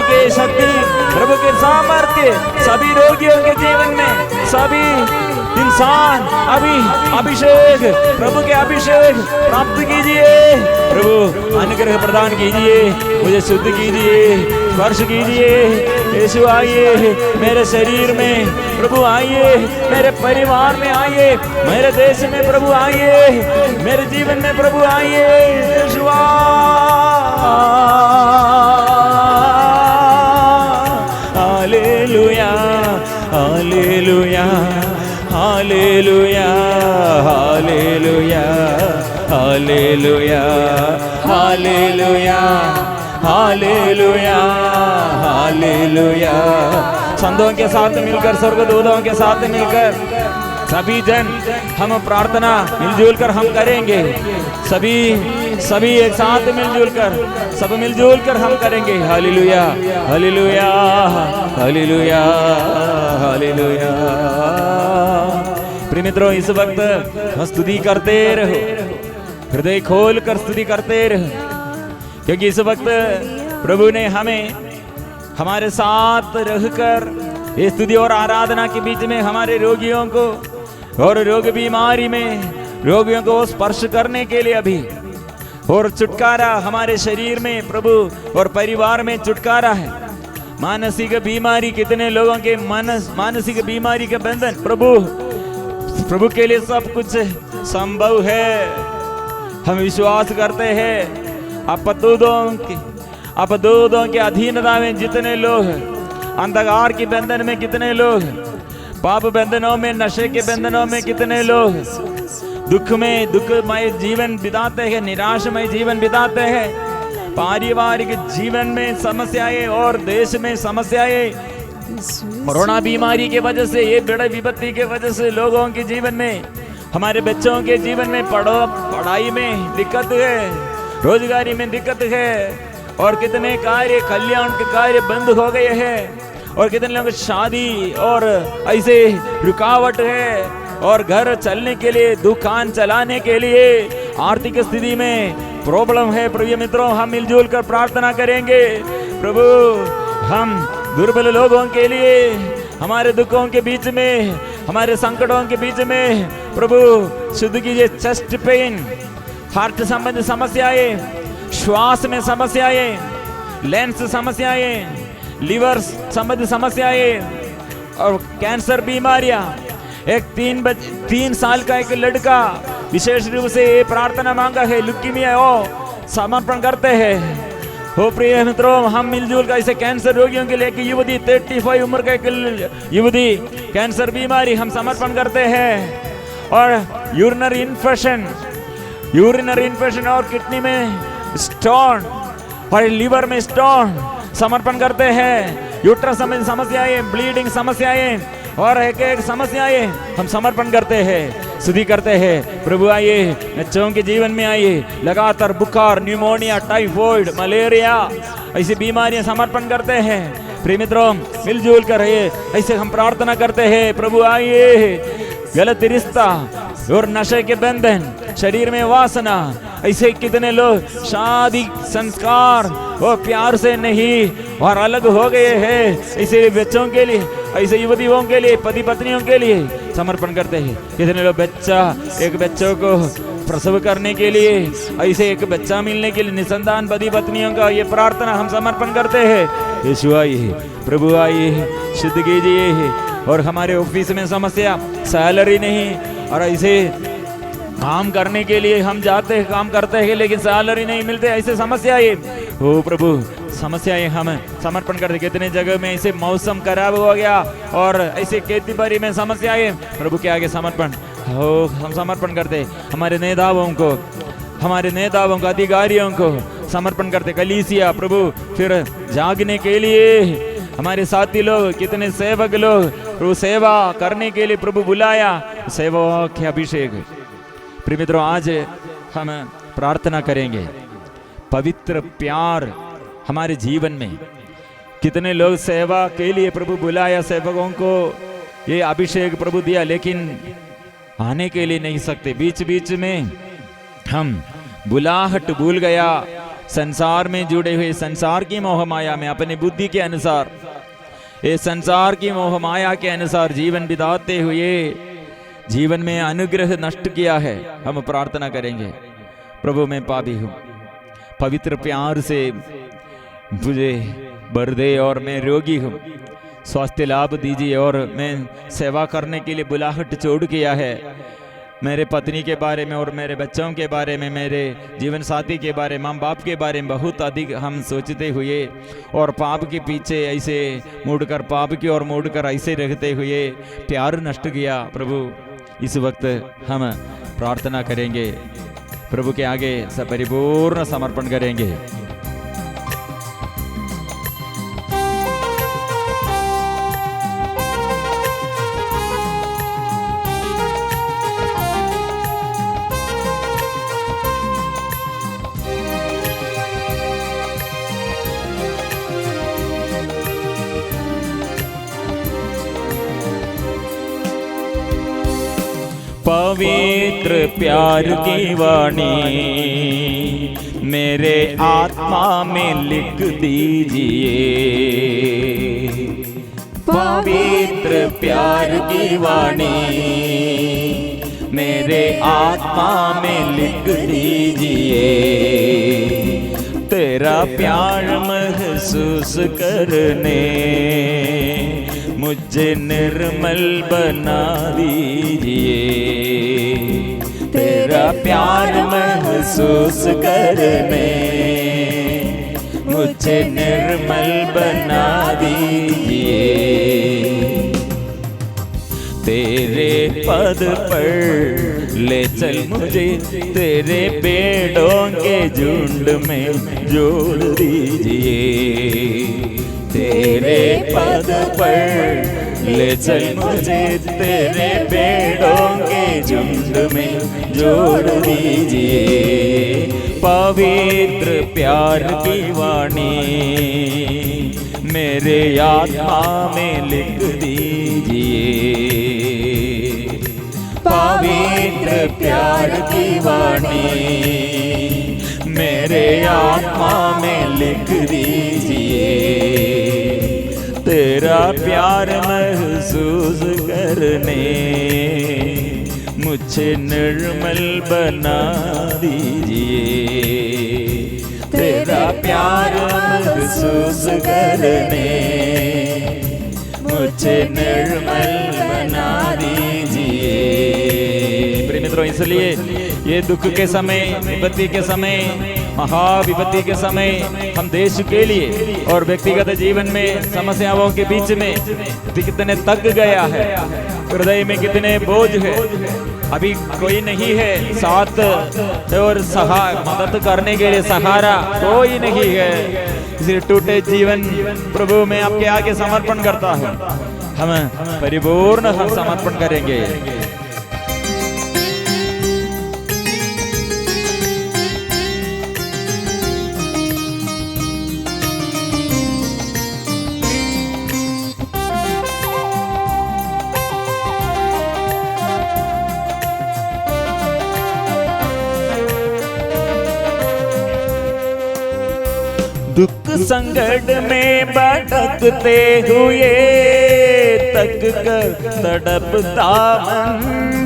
के शक्ति, प्रभु के सामर्थ्य सभी रोगियों के जीवन में, सभी इंसान अभी अभिषेक, प्रभु के अभिषेक प्राप्त कीजिए। प्रभु अनुग्रह प्रदान कीजिए, मुझे शुद्ध कीजिए, स्पर्श कीजिए। यीशु आइए मेरे शरीर में, प्रभु आइए मेरे परिवार में, आइए मेरे देश में, प्रभु आइए मेरे जीवन में, प्रभु आइए। Yeshu hallelujah hallelujah hallelujah hallelujah hallelujah hallelujah hallelujah hallelujah. संतों के साथ मिलकर, स्वर्गदूतों के साथ मिलकर सभी जन हम प्रार्थना मिलजुल कर हम करेंगे। सभी एक साथ मिलजुल कर, सब मिलजुल कर हम करेंगे। Hallelujah hallelujah hallelujah hallelujah. प्रिय मित्रों, इस वक्त स्तुति करते रहो, हृदय खोल कर स्तुति करते रहो, क्योंकि इस वक्त प्रभु ने हमें हमारे साथ रहकर इस स्तुति और आराधना के बीच में हमारे रोगियों को और रोग बीमारी में रोगियों को स्पर्श करने के लिए अभी, और छुटकारा हमारे शरीर में प्रभु और परिवार में छुटकारा है। मानसिक बीमारी, कितने लोगों के मानसिक बीमारी के बंधन, प्रभु के लिए सब कुछ संभव है। हम विश्वास करते हैं। अपदूतों के अधीनता में जितने लोग, अंधकार के बंधन में कितने लोग, पाप बंधनों में, नशे के बंधनों में कितने लोग, दुखमय जीवन बिताते हैं, निराशमय जीवन बिताते हैं, पारिवारिक जीवन में समस्याएं और देश में समस्याएं, कोरोना बीमारी के वजह से, ये बड़े विपत्ति के वजह से लोगों के जीवन में, हमारे बच्चों के जीवन में पढ़ाई में दिक्कत है, रोजगारी में दिक्कत है, और कितने कार्य, कल्याण के कार्य बंद हो गए हैं, और कितने लोग शादी और ऐसे रुकावट है, और घर चलने के लिए, दुकान चलाने के लिए आर्थिक स्थिति में प्रॉब्लम है। प्रिय मित्रों, हम मिलजुल कर प्रार्थना करेंगे। प्रभु, हम दुर्बल लोगों के लिए, हमारे दुखों के बीच में, हमारे संकटों के बीच में प्रभु शुद्ध कीजिए। चेस्ट पेन, हार्ट संबंधी समस्याएं, श्वास में समस्याएं, लेंस समस्याएं, लीवर संबंधी समस्याएं और कैंसर बीमारियां। एक 3 साल का एक लड़का विशेष रूप से ये प्रार्थना मांगा है, लुकीमिया हो समर्पण करते हैं। हो प्रिय मित्रों, हम मिलजुल कर ऐसे कैंसर रोगियों के लिए, एक युवती 35 उम्र का एक युवती कैंसर बीमारी हम समर्पण करते हैं। और यूरिनरी इन्फेक्शन और किडनी में स्टोन और लीवर में स्टोन समर्पण करते हैं। यूट्रस संबंधी समस्याएं, ब्लीडिंग समस्याएं और एक समस्याएं हम समर्पण करते हैं, स्तुति करते हैं। प्रभु आइए, बच्चों के जीवन में आइए। लगातार बुखार, न्यूमोनिया, टाइफॉइड, मलेरिया ऐसी बीमारियां समर्पण करते हैं। प्रिय मित्रों, मिलजुल कर रहिए, ऐसे हम प्रार्थना करते हैं। प्रभु आइए, गलत रिश्ता और नशे के बंधन, शरीर में वासना, ऐसे कितने लोग शादी संस्कार और प्यार से नहीं और अलग हो गए हैं। ऐसे बच्चों के लिए, ऐसे युवतियों के लिए, पति पत्नियों के लिए समर्पण करते हैं। कितने लोग एक बच्चों को प्रसव करने के लिए, ऐसे एक बच्चा मिलने के लिए, निसंतान पति पत्नियों का ये प्रार्थना हम समर्पण करते हैं। यीशु आइए, प्रभु आइए, शुद्ध कीजिए। और हमारे ऑफिस में समस्या, सैलरी नहीं, और ऐसे काम करने के लिए हम जाते हैं, काम करते हैं, लेकिन सैलरी नहीं मिलते, ऐसे समस्याएं हो प्रभु, समस्याएं हम समर्पण करते। कितने जगह में ऐसे मौसम खराब हो गया और ऐसे खेती बाड़ी में समस्याएं, प्रभु के आगे समर्पण हो, हम समर्पण करते। हमारे नेताओं को, अधिकारियों को समर्पण करते। कलीसिया प्रभु फिर जागने के लिए, हमारे साथी लोग, कितने सेवक लोग प्रभु सेवा करने के लिए प्रभु बुलाया, सेवा के अभिषेक। प्रिय मित्रों, आज हम प्रार्थना करेंगे, पवित्र प्यार हमारे जीवन में। कितने लोग सेवा के लिए प्रभु बुलाया, सेवकों को ये अभिषेक प्रभु दिया, लेकिन आने के लिए नहीं सकते। बीच बीच में हम बुलाहट भूल गया, संसार में जुड़े हुए संसार की मोह माया में अपनी बुद्धि के अनुसार, ये संसार की मोह माया के अनुसार जीवन बिताते हुए जीवन में अनुग्रह नष्ट किया है। हम प्रार्थना करेंगे, प्रभु मैं पापी हूँ, पवित्र प्यार से मुझे भर दे और मैं रोगी हूँ, स्वास्थ्य लाभ दीजिए। और मैं सेवा करने के लिए बुलाहट छोड़ किया है। मेरे पत्नी के बारे में और मेरे बच्चों के बारे में, मेरे जीवन साथी के बारे में, माँ बाप के बारे में बहुत अधिक हम सोचते हुए और पाप के पीछे ऐसे मुड़कर, पाप की ओर मुड़कर ऐसे रहते हुए प्यार नष्ट किया। प्रभु इस वक्त हम प्रार्थना करेंगे, प्रभु के आगे परिपूर्ण समर्पण करेंगे। पवित्र प्यार की वाणी मेरे आत्मा में लिख दीजिए। पवित्र प्यार की वाणी मेरे आत्मा में लिख दीजिए। तेरा प्यार महसूस करने मुझे निर्मल बना दीजिए। तेरा प्यार महसूस करने मुझे निर्मल बना दीजिए। तेरे पद पर ले चल मुझे, तेरे पेड़ों के झुंड में जोड़ दीजिए। तेरे पद पर ले चल मुझे, तेरे पेड़ों के झुंड में जोड़ दीजिए। पवित्र प्यार की वाणी मेरे आत्मा में लिख दीजिए। पवित्र प्यार की वाणी मेरे आत्मा में लिख दीजिए। तेरा प्यार महसूस करने मुझे निर्मल बना दीजिए। तेरा प्यार महसूस करने मुझे निर्मल बना दीजिए। प्रिय मित्रों, इसलिए ये दुख के समय, विपत्ति के समय, महाविपत्ति के समय हम देश के लिए और व्यक्तिगत जीवन में समस्याओं के बीच में कितने तक गया है, हृदय में कितने बोझ है, अभी कोई नहीं है साथ और मदद करने के लिए सहारा कोई नहीं है। इसलिए टूटे जीवन प्रभु में आपके आगे समर्पण करता हूँ। हम परिपूर्ण समर्पण करेंगे। दुख संकट में भटकते हुए तक कर तड़पता मन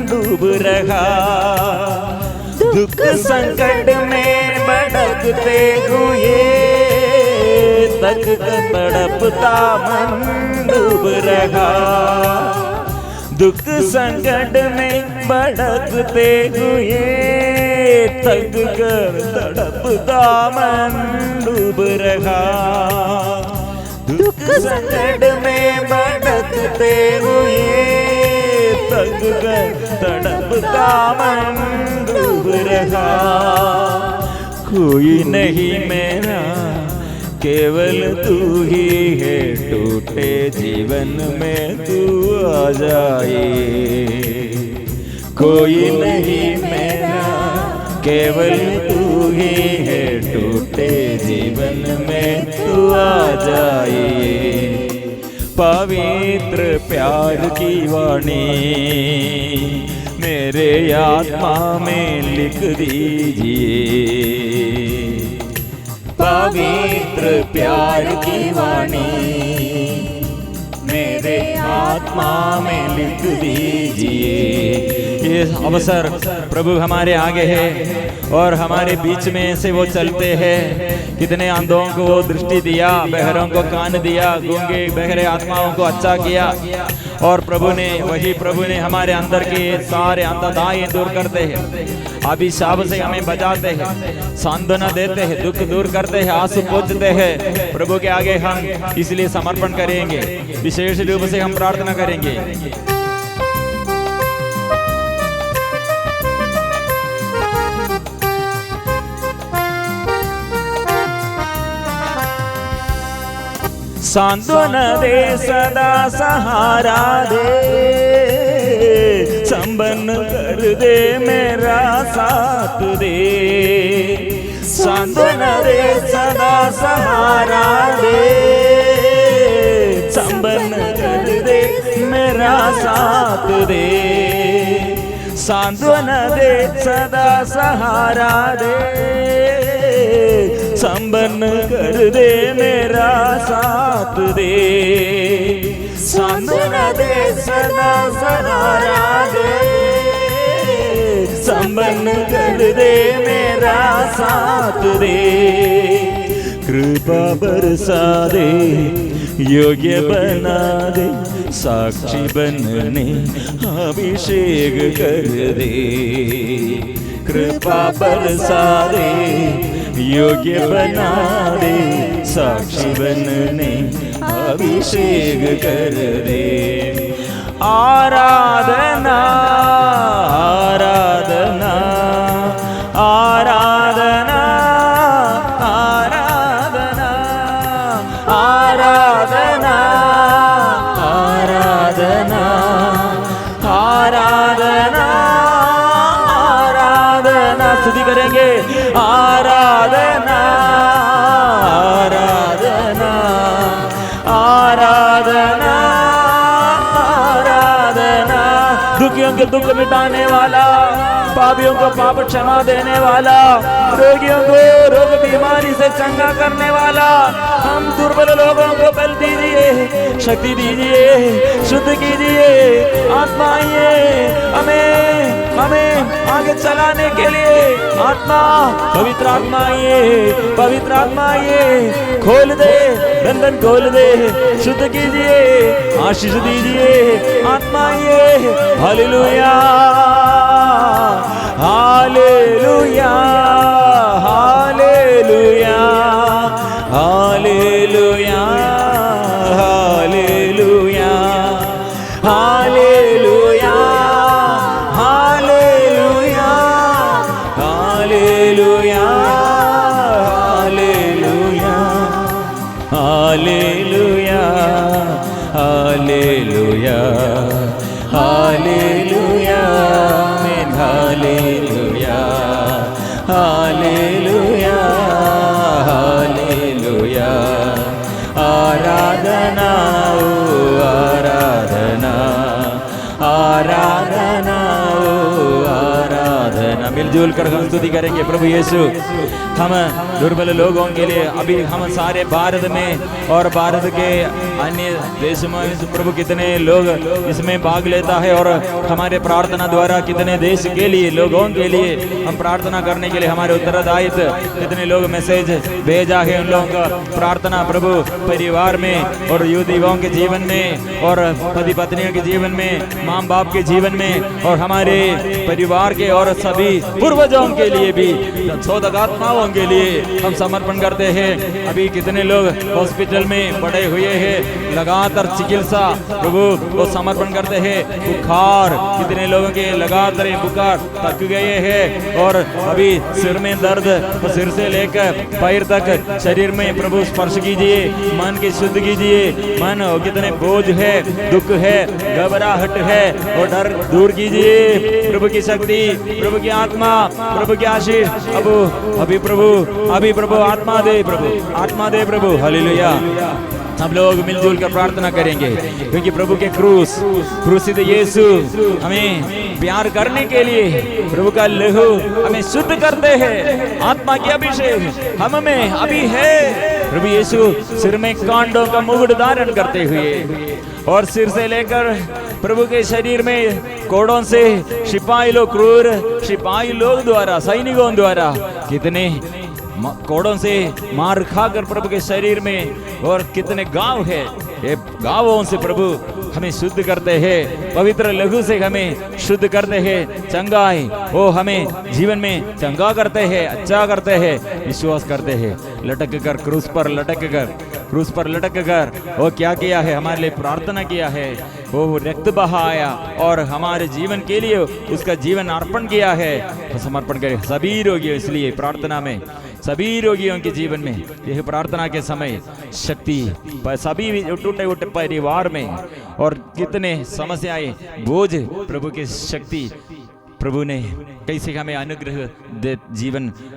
डूब रहा। दुख संकट में भटकते हुए तक कर तड़पता मन डूब रहा। दुख संकट में भटकते हुए तक कर तड़पता मन डूब रहा। दुख संकट में भटकते हुए तक कर तड़पता मन डूब रहा। कोई नहीं मेरा केवल तू ही है, टूटे जीवन में तू आ जाए। कोई नहीं मेरा केवल तू ही है, टूटे जीवन में तू आ जाए। पवित्र प्यार की वाणी मेरे आत्मा में लिख दीजिए। पवित्र प्यार की वाणी मेरे आत्मा में लिख दीजिए। ये अवसर प्रभु हमारे आगे है और हमारे बीच में से वो चलते हैं। कितने अंधों को वो दृष्टि दिया, बहरों को कान दिया, गूंगे बहरे आत्माओं को अच्छा किया। और प्रभु ने हमारे अंदर के सारे अंधताएं दूर करते हैं, अभिशाप से हमें बचाते हैं, सांत्वना देते हैं, दुख दूर करते हैं, आंसू पोंछते हैं। प्रभु के आगे हम इसलिए समर्पण करेंगे, विशेष रूप से हम प्रार्थना करेंगे। सांत्वना दे, सदा सहारा दे, संबंध कर दे, मेरा साथ दे। सांत्वना दे, सदा सहारा दे, संबंध कर दे, मेरा साथ दे। सांत्वना दे, सदा सहारा दे, संबंध कर दे, मेरा साथ दे। सांत्वना दे, सदा सहारा दे, संबंध कर दे, मेरा साथ दे। कृपा बरसा दे, योग्य बना दे, साक्षी बनने अभिषेक कर दे। कृपा बरसा दे, योग्य बना दे, साक्षी बनने अभिषेक कर दे। आराधना आराधना आराधना आराधना आराधना आराधना आराधना आराधना। स्तुति करेंगे। आराधना आराधना आराधना आराधना। दुखियों के दुख मिटाने वाला, पापियों को पाप क्षमा देने वाला, रोगियों को रोग बीमारी से चंगा करने वाला, हम दुर्बल लोगों को बल दीजिए, शक्ति दीजिए, शुद्ध कीजिए। आत्मा आइए, हमें आगे चलाने के लिए। आत्मा, पवित्र आत्मा आइए, पवित्र आत्मा आइए, खोल दे, बंधन खोल दे, शुद्ध कीजिए, आशीष दीजिए। आत्मा आइए। Hallelujah hallelujah hallelujah hallelujah hallelujah hallelujah hallelujah hallelujah hallelujah hallelujah hallelujah amen. Hallelujah hallelujah hallelujah. आराधना ओ आराधना आराधना ओ आराधना। मिलजुल कर हम स्तुति करेंगे। प्रभु यीशु, हम दुर्बल लोगों के लिए अभी हम सारे भारत में और भारत के अन्य देश में प्रभु कितने लोग इसमें भाग लेता है और हमारे प्रार्थना द्वारा कितने देश के लिए, लोगों के लिए हम प्रार्थना करने के लिए हमारे उत्तरदायित्व, कितने लोग मैसेज भेजा है उन लोगों का प्रार्थना प्रभु परिवार में और युवाओं के जीवन में और पति पत्नियों के जीवन में, माँ बाप के जीवन में और हमारे परिवार के और सभी पूर्वजों के लिए भी, शोधक आत्माओं के लिए हम समर्पण करते हैं। अभी कितने लोग हॉस्पिटल में पड़े हुए हैं, लगातार चिकित्सा प्रभु को समर्पण करते हैं। बुखार, कितने लोगों के लगातार बुखार थक गए हैं और अभी सिर में दर्द, सिर से लेकर पैर तक शरीर में प्रभु स्पर्श कीजिए, मन की शुद्ध कीजिए। मन कितने बोझ है, दुख है, घबराहट है और डर दूर कीजिए। प्रभु की शक्ति, प्रभु की आत्मा, प्रभु की आशीष अभी प्रभु आत्मा दे, प्रभु आत्मा दे प्रभु। हालेलुया। हम लोग मिलजुल कर प्रार्थना करेंगे, क्योंकि प्रभु के क्रूसित यीशु हमें प्यार करने के लिए प्रभु का लहू हमें शुद्ध करते हैं। आत्मा की अभिषेक हम में अभी है। प्रभु यीशु सिर में कांटों का मुकुट धारण करते हुए और सिर से लेकर प्रभु के शरीर में कोड़ों से सिपाही लोग, क्रूर सिपाही लोग द्वारा, सैनिकों द्वारा कितने कोड़ों से मार खाकर प्रभु के शरीर में और कितने घाव है, ये घावों से प्रभु हमें शुद्ध करते हैं। पवित्र लहू से हमें शुद्ध करते हैं। चंगाई वो हमें जीवन में चंगा करते हैं, अच्छा करते हैं। विश्वास करते हैं, लटक कर क्रूस पर लटक कर वो क्या किया है, हमारे लिए प्रार्थना किया है, वो रक्त बहाया और हमारे जीवन के लिए उसका जीवन अर्पण किया है। समर्पण करें सभी रोगियों, इसलिए प्रार्थना में सभी रोगियों के जीवन में यह प्रार्थना के समय शक्ति, सभी टूटे उठे परिवार में और कितने समस्याएं, बोझ, प्रभु की शक्ति, प्रभु ने कैसे हमें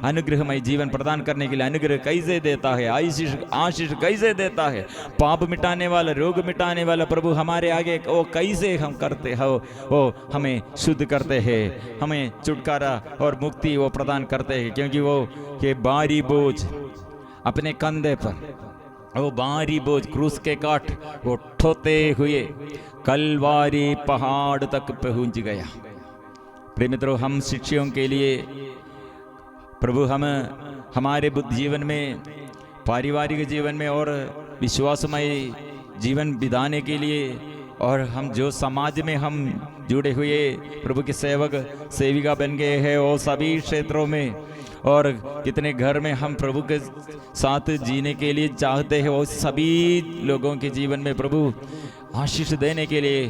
अनुग्रहमय जीवन प्रदान करने के लिए अनुग्रह कैसे देता है, आशीष कैसे देता है, पाप मिटाने वाला, रोग मिटाने वाला प्रभु हमारे आगे वो कैसे हम करते हो, वो हमें शुद्ध करते हैं, हमें छुटकारा और मुक्ति वो प्रदान करते हैं। क्योंकि वो के भारी बोझ अपने कंधे पर, वो भारी बोझ क्रूस के काट वो उठाते हुए कलवारी पहाड़ तक पहुंच गया। प्रिय मित्रों, हम शिष्यों के लिए प्रभु हमारे बुद्ध जीवन में, पारिवारिक जीवन में और विश्वासमय जीवन बिताने के लिए, और हम जो समाज में हम जुड़े हुए प्रभु के सेवक सेविका बन गए हैं, वो सभी क्षेत्रों में और कितने घर में हम प्रभु के साथ जीने के लिए चाहते हैं, वो सभी लोगों के जीवन में प्रभु आशीष देने के लिए,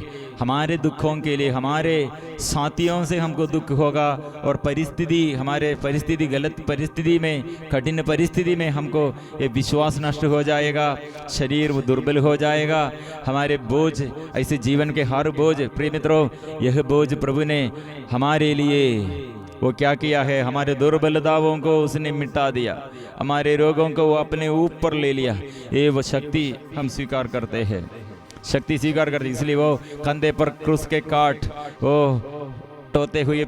हमारे दुखों के लिए, हमारे साथियों से हमको दुख होगा और हमारे परिस्थिति गलत परिस्थिति में, कठिन परिस्थिति में हमको ये विश्वास नष्ट हो जाएगा, शरीर वो दुर्बल हो जाएगा, हमारे बोझ, ऐसे जीवन के हर बोझ, प्रिय मित्रों, यह बोझ प्रभु ने हमारे लिए वो क्या किया है, हमारे दुर्बलताओं को उसने मिटा दिया, हमारे रोगों को वो अपने ऊपर ले लिया। ये वो शक्ति हम स्वीकार करते हैं, शक्ति स्वीकार करते, इसलिए वो कंधे पर क्रूस के काट वो टोते हुए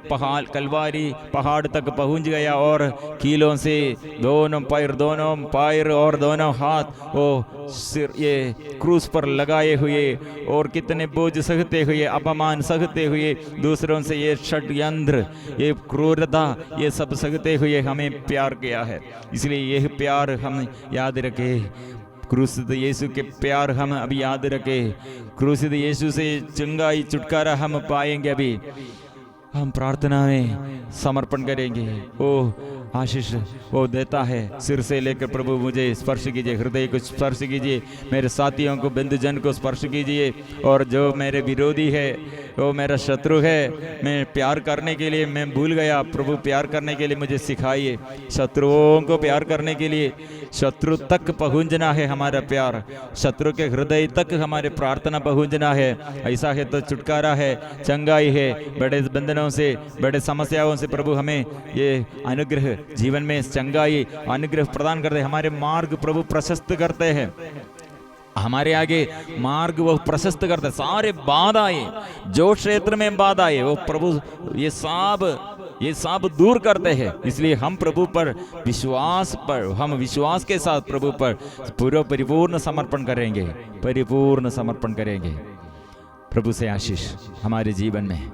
कलवारी पहाड़ तक पहुंच गया और कीलों से दोनों पैर और दोनों हाथ वो सिर ये क्रूस पर लगाए हुए और कितने बोझ सहते हुए, अपमान सहते हुए, दूसरों से ये षड्यंत्र, ये क्रूरता, ये सब सहते हुए हमें प्यार किया है। इसलिए यह प्यार हम याद रखें, क्रूसित यीशु के प्यार हम अभी याद रखें, क्रूसित यीशु से चंगाई छुटकारा हम पाएंगे। अभी हम प्रार्थना में समर्पण करेंगे, ओ आशीष वो देता है। सिर से लेकर प्रभु मुझे स्पर्श कीजिए, हृदय को स्पर्श कीजिए, मेरे साथियों को, बंधुजन को स्पर्श कीजिए, और जो मेरे विरोधी है, वो मेरा शत्रु है, मैं प्यार करने के लिए मैं भूल गया, प्रभु प्यार करने के लिए मुझे सिखाइए, शत्रुओं को प्यार करने के लिए, शत्रु तक पहुंचना है हमारा प्यार, शत्रु के हृदय तक हमारे प्रार्थना पहुंचना है। ऐसा है तो छुटकारा है, चंगाई है, बड़े बंधनों से, बड़े समस्याओं से प्रभु हमें ये अनुग्रह, जीवन में चंगाई अनुग्रह प्रदान करते हैं। हमारे मार्ग प्रभु प्रशस्त करते हैं, हमारे आगे मार्ग वो प्रशस्त करते हैं। सारे बाधाएं, जो क्षेत्र में बाधाएं, वो प्रभु ये सब दूर करते हैं। इसलिए हम प्रभु पर हम विश्वास के साथ प्रभु पर परिपूर्ण समर्पण करेंगे, परिपूर्ण समर्पण करेंगे। प्रभु से आशीष हमारे जीवन में,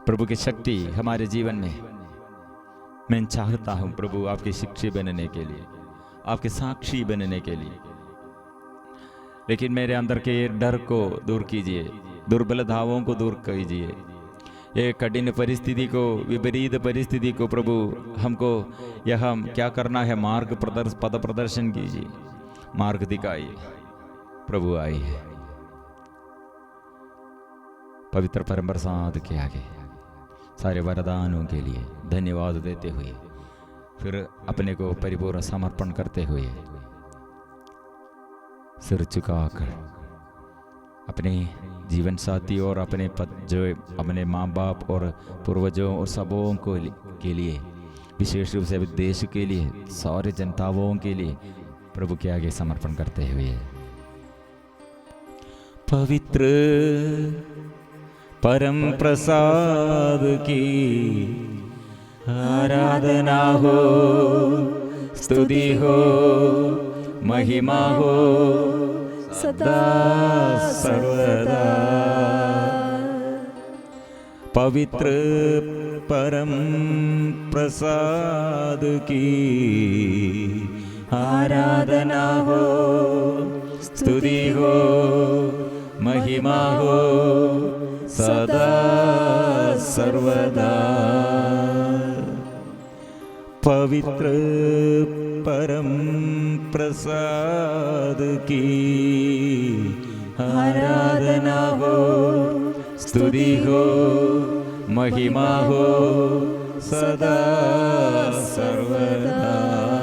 प्रभु की शक्ति हमारे जीवन में। मैं चाहता हूं प्रभु आपके शिक्षी बनने के लिए, आपके साक्षी बनने के लिए, लेकिन मेरे अंदर के डर को दूर कीजिए, दुर्बलताओं को दूर कीजिए, ये कठिन परिस्थिति को, विपरीत परिस्थिति को प्रभु हमको यह हम क्या करना है, पद प्रदर्शन कीजिए, मार्ग दिखाइए। प्रभु आइए, पवित्र परम प्रसाद के आगे सारे वरदानों के लिए धन्यवाद देते हुए, फिर अपने को परिपूर्ण समर्पण करते हुए, सिर झुकाकर अपने जीवन साथी और अपने जो अपने माँ बाप और पूर्वजों और सबों के लिए, विशेष रूप से देश के लिए, सारे जनताओं के लिए प्रभु के आगे समर्पण करते हुए पवित्र परम प्रसाद की आराधना हो, स्तुति हो, महिमा हो सदा सर्वदा। पवित्र परम प्रसाद की आराधना हो, स्तुति हो, महिमा हो सदा सर्वदा। पवित्र परम प्रसाद की आराधना हो, स्तुति हो, महिमा हो सदा सर्वदा।